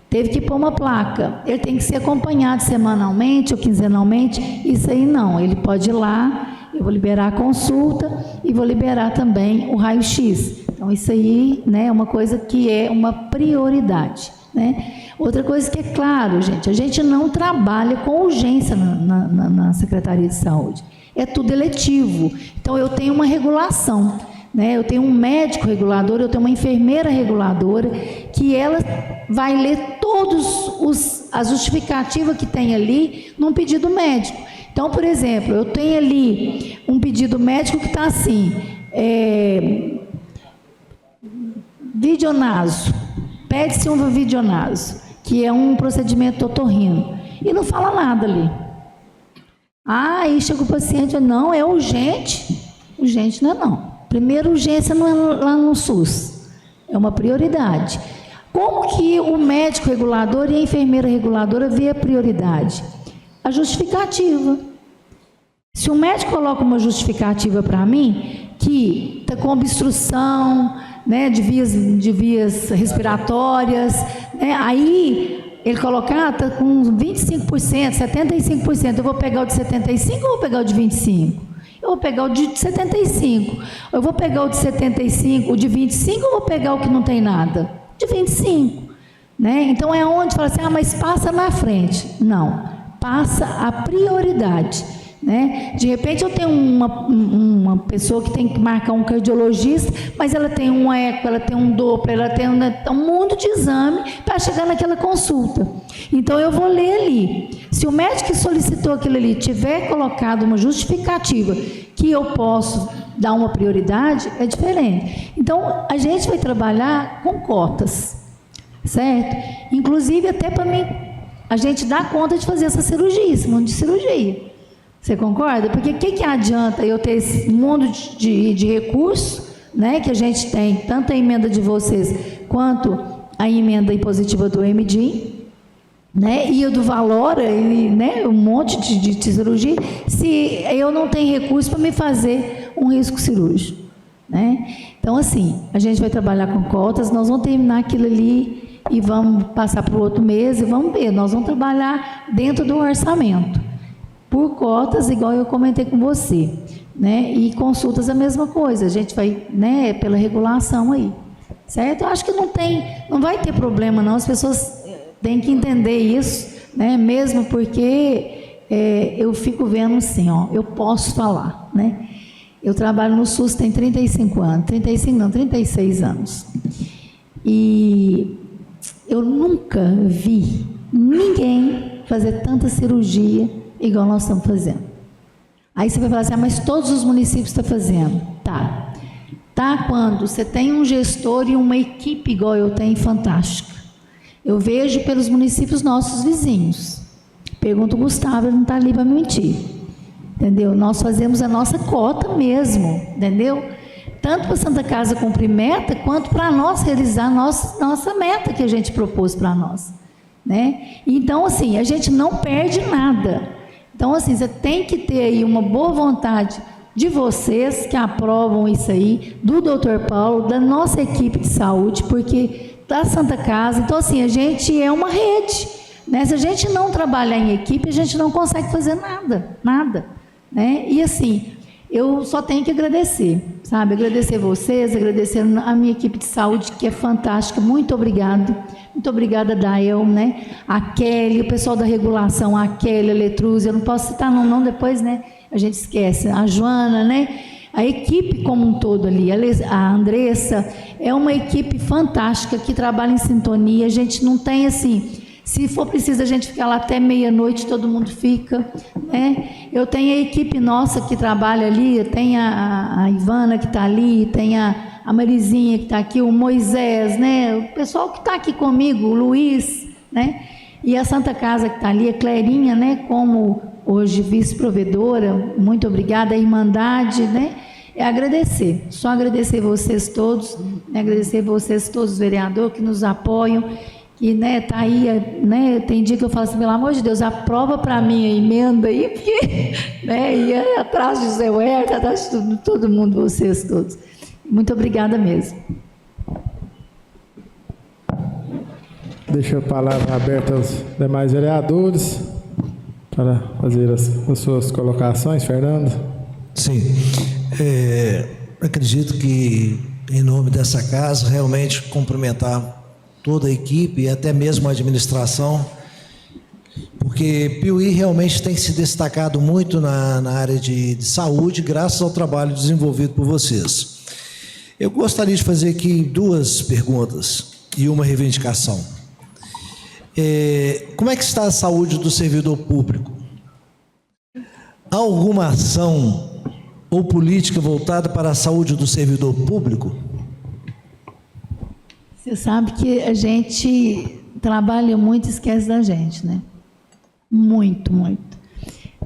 teve que pôr uma placa, ele tem que ser acompanhado semanalmente ou quinzenalmente, isso aí não, ele pode ir lá, eu vou liberar a consulta e vou liberar também o raio-x, então isso aí, né, é uma coisa que é uma prioridade, né? Outra coisa que é claro, gente, a gente não trabalha com urgência na Secretaria de Saúde, é tudo eletivo, então eu tenho uma regulação, né? Eu tenho um médico regulador, eu tenho uma enfermeira reguladora, que ela vai ler a justificativa que tem ali num pedido médico. Então, por exemplo, eu tenho ali um pedido médico que está assim, videonaso, pede-se um videonaso, que é um procedimento otorrino, e não fala nada ali. Aí chega o paciente, não, é urgente. Urgente não é não. Primeiro, urgência não é lá no SUS, é uma prioridade. Como que o médico regulador e a enfermeira reguladora vê a prioridade? A justificativa. Se o médico coloca uma justificativa para mim, que está com obstrução, né, de vias respiratórias, né, aí ele colocar, está com 25%, 75%, eu vou pegar o de 75% ou vou pegar o de 25%? Eu vou pegar o de 75. Eu vou pegar o de 75, o de 25 ou vou pegar o que não tem nada? De 25. Né? Então é onde fala assim, mas passa na frente. Não, passa a prioridade. Né? De repente eu tenho uma pessoa que tem que marcar um cardiologista, mas ela tem um eco, ela tem um Doppler, ela tem um mundo de exame para chegar naquela consulta. Então eu vou ler ali. Se o médico que solicitou aquilo ali tiver colocado uma justificativa que eu posso dar uma prioridade, é diferente. Então a gente vai trabalhar com cotas, certo? Inclusive até para mim, a gente dá conta de fazer essa cirurgia, esse mundo de cirurgia. Você concorda? Porque o que adianta eu ter esse mundo de recursos, né, que a gente tem, tanto a emenda de vocês quanto a emenda impositiva do MDIM, né, e o do Valora, né, um monte de cirurgia, se eu não tenho recurso para me fazer um risco cirúrgico. Né? Então, assim, a gente vai trabalhar com cotas, nós vamos terminar aquilo ali e vamos passar para o outro mês e vamos ver, nós vamos trabalhar dentro do orçamento. Por cotas, igual eu comentei com você, né? E consultas a mesma coisa, a gente vai, né, pela regulação aí, certo? Eu acho que não vai ter problema não, as pessoas têm que entender isso, né? Mesmo porque eu fico vendo assim, ó, eu posso falar, né? Eu trabalho no SUS tem 35 anos, 36 anos, e eu nunca vi ninguém fazer tanta cirurgia igual nós estamos fazendo. Aí você vai falar assim, mas todos os municípios estão fazendo. Tá quando você tem um gestor e uma equipe igual eu tenho, fantástica. Eu vejo pelos municípios nossos vizinhos. Pergunto o Gustavo, ele não está ali para mentir. Entendeu? Nós fazemos a nossa cota mesmo, entendeu? Tanto para Santa Casa cumprir meta, quanto para nós realizar nossa meta que a gente propôs para nós, né? Então, assim, a gente não perde nada. Então, assim, você tem que ter aí uma boa vontade de vocês que aprovam isso aí, do Dr. Paulo, da nossa equipe de saúde, porque da Santa Casa, então, assim, a gente é uma rede, né? Se a gente não trabalhar em equipe, a gente não consegue fazer nada, né? E assim, eu só tenho que agradecer, sabe? Agradecer vocês, agradecer a minha equipe de saúde, que é fantástica. Muito obrigada, Dael, né? A Kelly, o pessoal da regulação, a Kelly, a Letrúzia, eu não posso citar não depois, né? A gente esquece. A Joana, né? A equipe como um todo ali, a Andressa, é uma equipe fantástica que trabalha em sintonia. A gente não tem assim... Se for preciso a gente ficar lá até meia-noite, todo mundo fica, né? Eu tenho a equipe nossa que trabalha ali, tem a Ivana que está ali, tem a Marizinha que está aqui, o Moisés, né? O pessoal que está aqui comigo, o Luiz, né? E a Santa Casa que está ali, a Clerinha, né? Como hoje vice-provedora, muito obrigada, a Irmandade, né? É agradecer, só agradecer vocês todos, né? Agradecer vocês todos, os vereadores que nos apoiam. E, né, tá aí, né, tem dia que eu falo assim, pelo amor de Deus, aprova para mim a emenda aí, porque, né, ia atrás de Zé Huerta, atrás de todo mundo, vocês todos. Muito obrigada mesmo. Deixo a palavra aberta aos demais vereadores para fazer as suas colocações. Fernando. Sim, acredito que, em nome dessa casa, realmente cumprimentar toda a equipe e até mesmo a administração, porque Piuí realmente tem se destacado muito na área de saúde, graças ao trabalho desenvolvido por vocês. Eu gostaria de fazer aqui duas perguntas e uma reivindicação. Como é que está a saúde do servidor público? Há alguma ação ou política voltada para a saúde do servidor público? Você sabe que a gente trabalha muito e esquece da gente, né? Muito.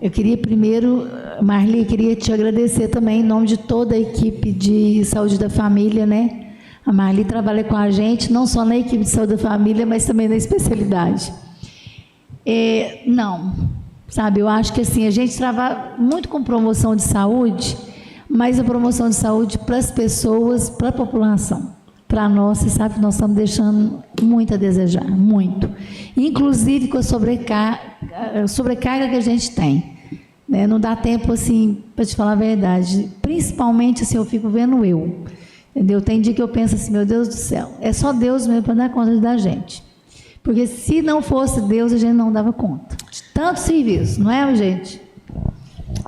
Eu queria primeiro, Marli, queria te agradecer também em nome de toda a equipe de saúde da família, né? A Marli trabalha com a gente, não só na equipe de saúde da família, mas também na especialidade. Sabe, eu acho que assim, a gente trabalha muito com promoção de saúde, mas a promoção de saúde para as pessoas, para a população. Para nós, você sabe que nós estamos deixando muito a desejar, muito. Inclusive com a sobrecarga que a gente tem. Né? Não dá tempo, assim, para te falar a verdade. Principalmente, assim, eu fico vendo entendeu? Tem dia que eu penso assim, meu Deus do céu, é só Deus mesmo para dar conta da gente. Porque se não fosse Deus, a gente não dava conta. De tanto serviço, não é, gente?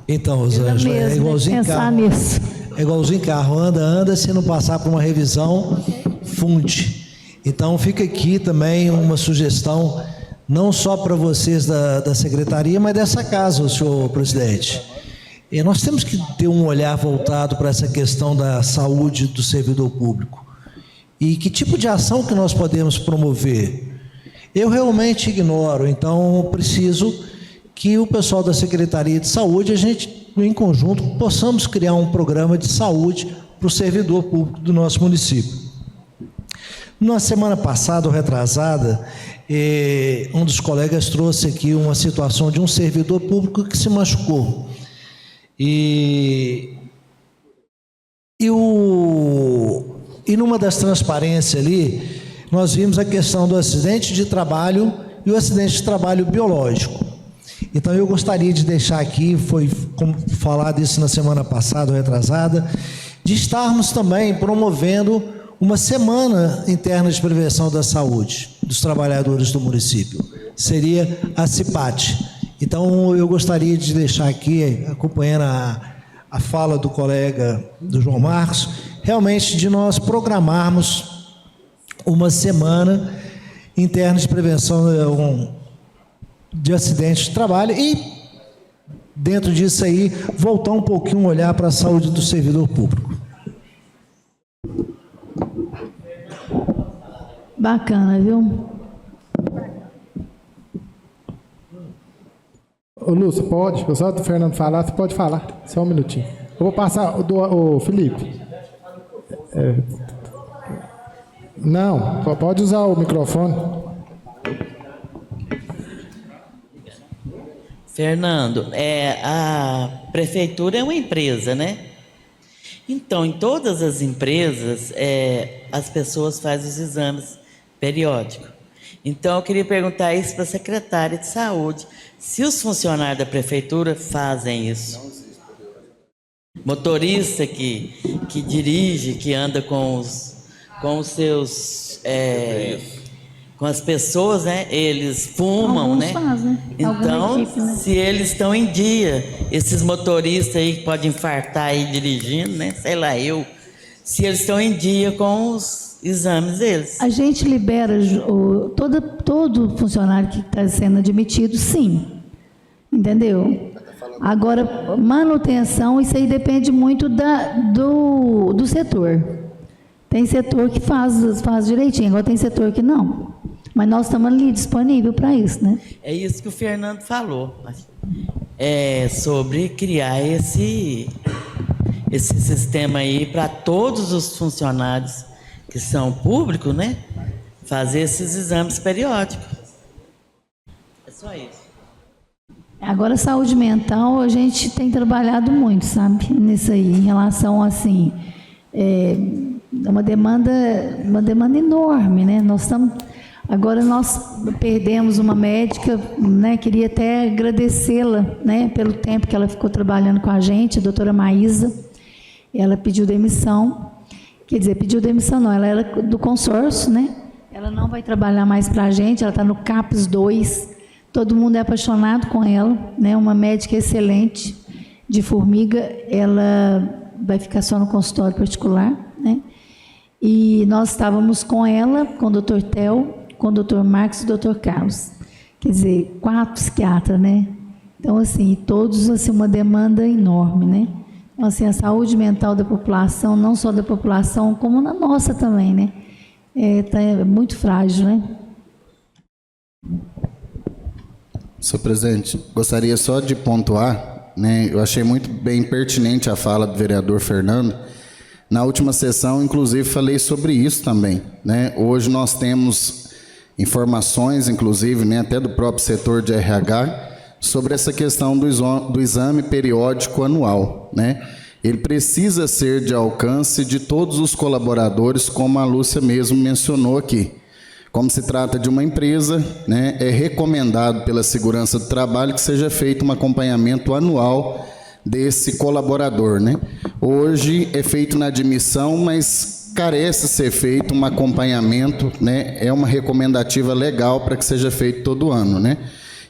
Então, Rosângela, é igualzinho carro. Nisso. É igualzinho carro, anda, se não passar por uma revisão, funde. Então fica aqui também uma sugestão, não só para vocês da secretaria, mas dessa casa, senhor presidente. E nós temos que ter um olhar voltado para essa questão da saúde do servidor público. E que tipo de ação que nós podemos promover? Eu realmente ignoro, então preciso que o pessoal da Secretaria de Saúde, a gente, em conjunto, possamos criar um programa de saúde para o servidor público do nosso município. Na semana passada, ou retrasada, um dos colegas trouxe aqui uma situação de um servidor público que se machucou. E numa das transparências ali, nós vimos a questão do acidente de trabalho e o acidente de trabalho biológico. Então, eu gostaria de deixar aqui, foi falado isso na semana passada, ou retrasada, de estarmos também promovendo uma semana interna de prevenção da saúde dos trabalhadores do município. Seria a CIPAT. Então, eu gostaria de deixar aqui, acompanhando a fala do colega do João Marcos, realmente de nós programarmos uma semana interna de prevenção de acidentes de trabalho e, dentro disso aí, voltar um pouquinho a olhar para a saúde do servidor público. Bacana, viu? Ô, Lúcio, pode? Só do Fernando falar, você pode falar. Só um minutinho. Eu vou passar o Felipe. Não, pode usar o microfone. Fernando, a prefeitura é uma empresa, né? Então, em todas as empresas, as pessoas fazem os exames periódicos. Então, eu queria perguntar isso para a secretária de saúde, se os funcionários da prefeitura fazem isso. Motorista que dirige, que anda com os seus... com as pessoas, né? Eles fumam, Alguns né? fazem. Então, Alguma equipe, né? se eles estão em dia, esses motoristas aí que podem infartar aí dirigindo, né? Sei lá, se eles estão em dia com os exames deles. A gente libera todo funcionário que está sendo admitido, sim. Entendeu? Agora, manutenção, isso aí depende muito do setor. Tem setor que faz direitinho, agora tem setor que não. Mas nós estamos ali disponível para isso, né? É isso que o Fernando falou. Sobre criar esse sistema aí para todos os funcionários que são públicos, né? Fazer esses exames periódicos. É só isso. Agora, saúde mental, a gente tem trabalhado muito, sabe? Nisso aí, em relação, assim... uma demanda enorme, né? Agora nós perdemos uma médica, né? Queria até agradecê-la, né? Pelo tempo que ela ficou trabalhando com a gente, a doutora Maísa. Ela pediu demissão, quer dizer, pediu demissão não, ela era do consórcio, né? Ela não vai trabalhar mais para a gente, ela está no CAPES 2, todo mundo é apaixonado com ela, né? Uma médica excelente, de Formiga, ela vai ficar só no consultório particular, né? E nós estávamos com ela, com o doutor Theo, com o doutor Marcos e o doutor Carlos. Quer dizer, 4 psiquiatras, né? Então, assim, todos, assim, uma demanda enorme, né? Então, assim, a saúde mental da população, não só da população, como na nossa também, né? Tá muito frágil, né? Senhor presidente, gostaria só de pontuar, né? Eu achei muito bem pertinente a fala do vereador Fernando. Na última sessão, inclusive, falei sobre isso também, né? Hoje nós temos informações, inclusive, né, até do próprio setor de RH, sobre essa questão do exame periódico anual, né? Ele precisa ser de alcance de todos os colaboradores, como a Lúcia mesmo mencionou aqui. Como se trata de uma empresa, né, é recomendado pela Segurança do Trabalho que seja feito um acompanhamento anual desse colaborador, né? Hoje é feito na admissão, mas carece ser feito um acompanhamento, né? É uma recomendativa legal para que seja feito todo ano, né?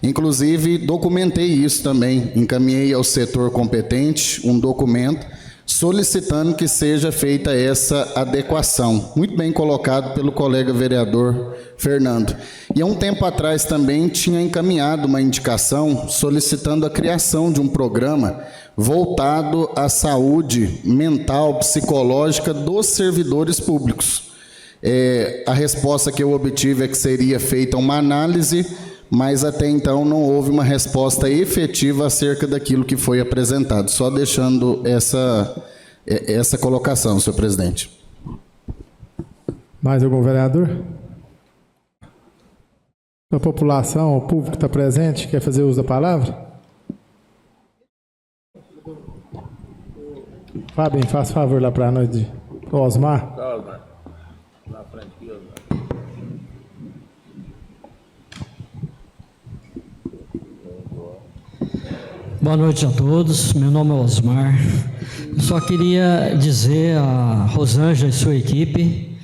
Inclusive, documentei isso também, encaminhei ao setor competente um documento solicitando que seja feita essa adequação. Muito bem colocado pelo colega vereador Fernando. E há um tempo atrás também tinha encaminhado uma indicação solicitando a criação de um programa voltado à saúde mental, psicológica dos servidores públicos. A resposta que eu obtive é que seria feita uma análise, mas até então não houve uma resposta efetiva acerca daquilo que foi apresentado. Só deixando essa colocação, senhor presidente. Mais algum vereador? A população, o público que está presente, quer fazer uso da palavra? Fábio, faz favor lá para nós de Osmar. Na frente aqui, Osmar. Boa noite a todos, meu nome é Osmar. Eu só queria dizer a Rosângela e sua equipe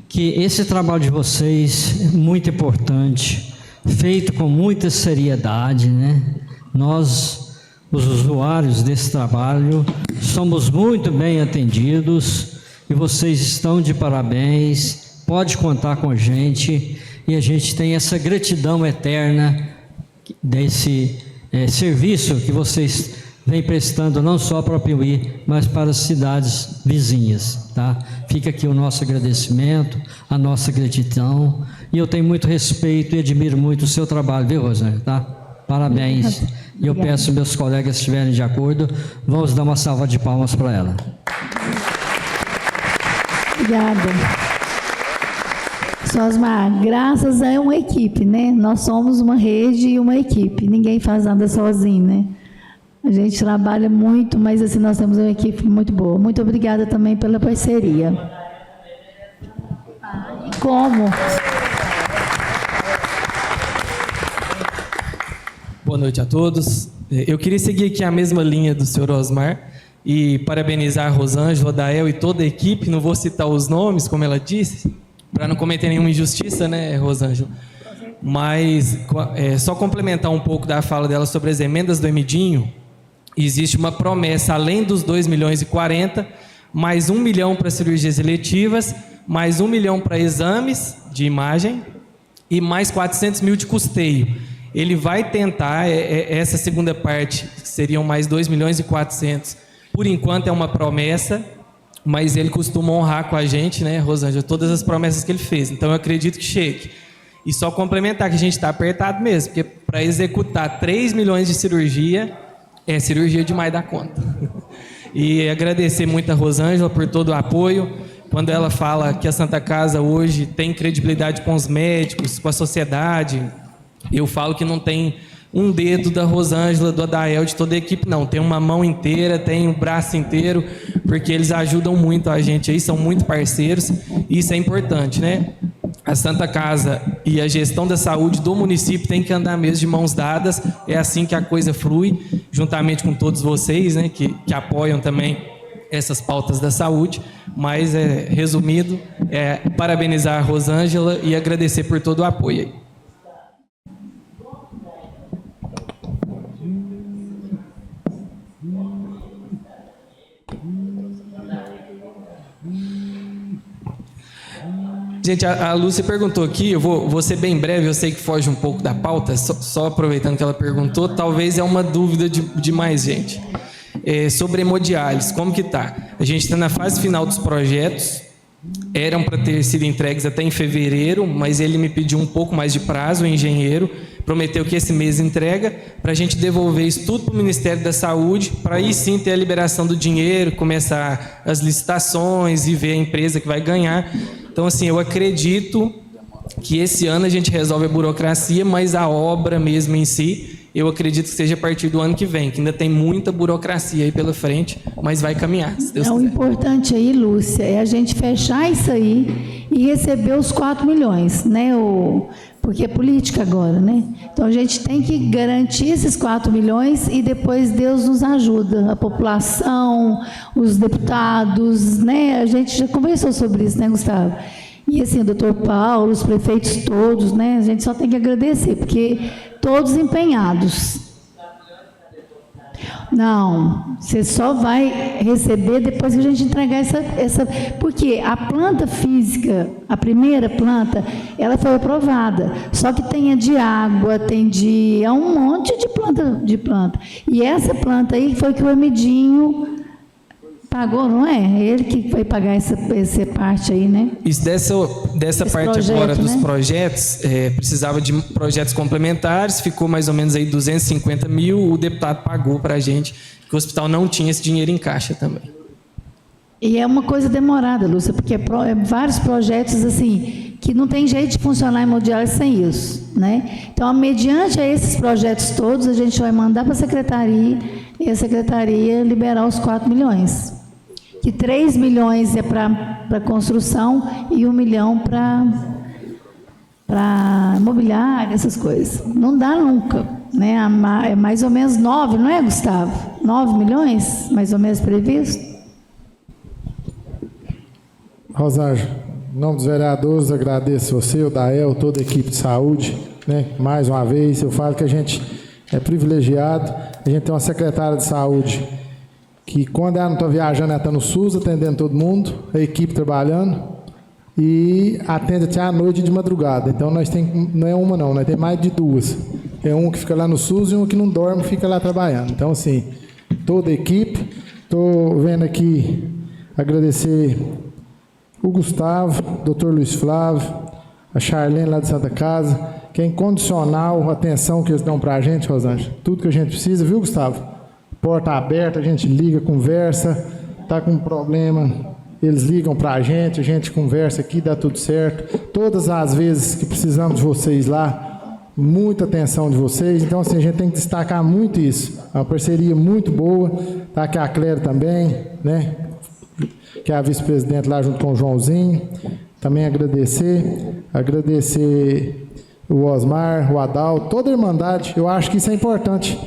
que esse trabalho de vocês é muito importante, feito com muita seriedade, né? Nós, os usuários desse trabalho, somos muito bem atendidos e vocês estão de parabéns, pode contar com a gente e a gente tem essa gratidão eterna desse serviço que vocês vêm prestando não só para o Piauí, mas para as cidades vizinhas, tá? Fica aqui o nosso agradecimento, a nossa gratidão, e eu tenho muito respeito e admiro muito o seu trabalho, viu, Rosângela, tá? Parabéns. E eu peço meus colegas, se estiverem de acordo, vamos dar uma salva de palmas para ela. Obrigada. Sosmar, graças a uma equipe, né? Nós somos uma rede e uma equipe, ninguém faz nada sozinho, né? A gente trabalha muito, mas assim, nós temos uma equipe muito boa. Muito obrigada também pela parceria. E como? Boa noite a todos. Eu queria seguir aqui a mesma linha do senhor Osmar e parabenizar a Rosângela, a Dael e toda a equipe. Não vou citar os nomes, como ela disse, para não cometer nenhuma injustiça, né, Rosângela? Mas só complementar um pouco da fala dela sobre as emendas do Emidinho. Existe uma promessa, além dos 2.040.000, mais 1 milhão para cirurgias eletivas, mais 1 milhão para exames de imagem e mais 400 mil de custeio. Ele vai tentar, essa segunda parte, que seriam mais 2.400.000, por enquanto é uma promessa, mas ele costuma honrar com a gente, né, Rosângela, todas as promessas que ele fez. Então eu acredito que chegue. E só complementar que a gente está apertado mesmo, porque para executar 3 milhões de cirurgia, é cirurgia demais da conta. E agradecer muito a Rosângela por todo o apoio. Quando ela fala que a Santa Casa hoje tem credibilidade com os médicos, com a sociedade, eu falo que não tem um dedo da Rosângela, do Adael, de toda a equipe, não. Tem uma mão inteira, tem um braço inteiro, porque eles ajudam muito a gente aí, são muito parceiros, e isso é importante, né? A Santa Casa e a gestão da saúde do município tem que andar mesmo de mãos dadas, é assim que a coisa flui, juntamente com todos vocês, né, que apoiam também essas pautas da saúde, mas, resumido, parabenizar a Rosângela e agradecer por todo o apoio aí. Gente, a Lúcia perguntou aqui, eu vou ser bem breve, eu sei que foge um pouco da pauta, só aproveitando que ela perguntou, talvez é uma dúvida de mais gente. Sobre hemodiálise, como que tá? A gente está na fase final dos projetos, eram para ter sido entregues até em fevereiro, mas ele me pediu um pouco mais de prazo, o engenheiro, prometeu que esse mês entrega, para a gente devolver isso tudo para o Ministério da Saúde, para aí sim ter a liberação do dinheiro, começar as licitações e ver a empresa que vai ganhar. Então, assim, eu acredito que esse ano a gente resolve a burocracia, mas a obra mesmo em si, eu acredito que seja a partir do ano que vem, que ainda tem muita burocracia aí pela frente, mas vai caminhar, se Deus quiser. O importante aí, Lúcia, é a gente fechar isso aí e receber os 4 milhões, né? Porque é política agora, né? Então, a gente tem que garantir esses 4 milhões e depois Deus nos ajuda, a população, os deputados, né? A gente já conversou sobre isso, né, Gustavo? E assim, o doutor Paulo, os prefeitos todos, né? A gente só tem que agradecer, porque todos empenhados. Não, você só vai receber depois que a gente entregar essa... Porque a planta física, a primeira planta, ela foi aprovada. Só que tem a de água, é um monte de planta. E essa planta aí foi que o Emidinho pagou, não é? Ele que vai pagar essa parte aí, né? Isso dessa parte projeto, agora dos, né, projetos, precisava de projetos complementares, ficou mais ou menos aí 250 mil, o deputado pagou para a gente, que o hospital não tinha esse dinheiro em caixa também. E é uma coisa demorada, Lúcia, porque vários projetos assim, que não tem jeito de funcionar a hemodiálise sem isso, né? Então, mediante esses projetos todos, a gente vai mandar para a secretaria e a secretaria liberar os 4 milhões. Que 3 milhões é para construção e 1 milhão para imobiliário, essas coisas. Não dá nunca, né? É mais ou menos 9, não é, Gustavo? 9 milhões, mais ou menos previsto? Rosângela, Em nome dos vereadores, agradeço você, o Dael, toda a equipe de saúde, né? Mais uma vez, eu falo que a gente é privilegiado, a gente tem uma secretária de saúde que quando ela não está viajando, ela está no SUS, atendendo todo mundo, a equipe trabalhando, e atende até à noite e de madrugada. Então, nós tem, não é uma não, nós temos mais de duas. É um que fica lá no SUS e um que não dorme, fica lá trabalhando. Então, assim, toda a equipe, estou vendo aqui, agradecer o Gustavo, o doutor Luiz Flávio, a Charlene lá de Santa Casa, que é incondicional a atenção que eles dão para a gente, Rosângela. Tudo que a gente precisa, viu, Gustavo? Porta aberta, a gente liga, conversa, está com um problema, eles ligam para a gente conversa aqui, dá tudo certo. Todas as vezes que precisamos de vocês lá, muita atenção de vocês. Então, assim, a gente tem que destacar muito isso. É uma parceria muito boa. Está aqui a Cléria também, né? Que é a vice-presidente lá junto com o Joãozinho. Também agradecer o Osmar, o Adalto, toda a Irmandade. Eu acho que isso é importante.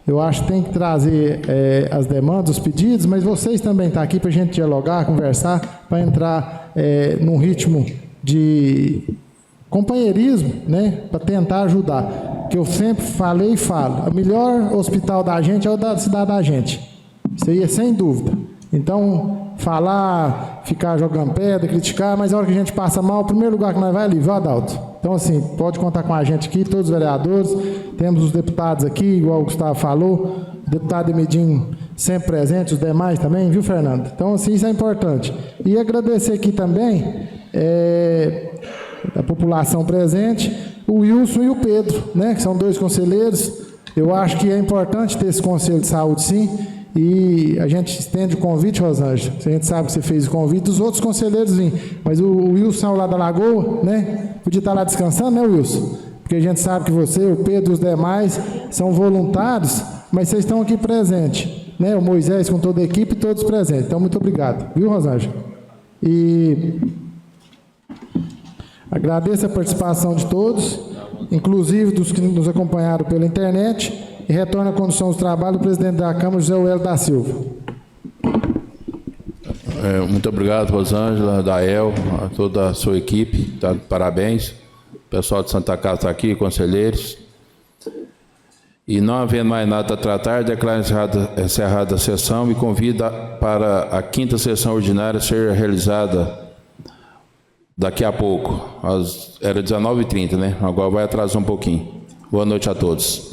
Eu acho que tem que trazer as demandas, os pedidos, mas vocês também estão aqui para a gente dialogar, conversar, para entrar num ritmo de companheirismo, né? Para tentar ajudar. Que eu sempre falei e falo, o melhor hospital da gente é o da cidade da gente. Isso aí é sem dúvida. Então, falar, ficar jogando pedra, criticar, mas a hora que a gente passa mal, o primeiro lugar que nós vai ali, viu, Adalto? Então, assim, pode contar com a gente aqui, todos os vereadores, temos os deputados aqui, igual o Gustavo falou, o deputado Emedinho sempre presente, os demais também, viu, Fernando? Então, assim, isso é importante. E agradecer aqui também a população presente, o Wilson e o Pedro, né, que são 2 conselheiros. Eu acho que é importante ter esse conselho de saúde, sim. E a gente estende o convite, Rosângela. A gente sabe que você fez o convite, os outros conselheiros vêm. Mas o Wilson lá da Lagoa, né? Podia estar lá descansando, né, Wilson? Porque a gente sabe que você, o Pedro e os demais são voluntários, mas vocês estão aqui presentes, né? O Moisés com toda a equipe, todos presentes. Então, muito obrigado. Viu, Rosângela? E agradeço a participação de todos, inclusive dos que nos acompanharam pela internet. E retorna à condução do trabalho o presidente da Câmara, José Wélio da Silva. Muito obrigado, Rosângela, Dael, a toda a sua equipe. Tá, parabéns. O pessoal de Santa Casa está aqui, conselheiros. E não havendo mais nada a tratar, declaro encerrada a sessão e convida para a 5ª sessão ordinária ser realizada daqui a pouco. Era 19h30, né? Agora vai atrasar um pouquinho. Boa noite a todos.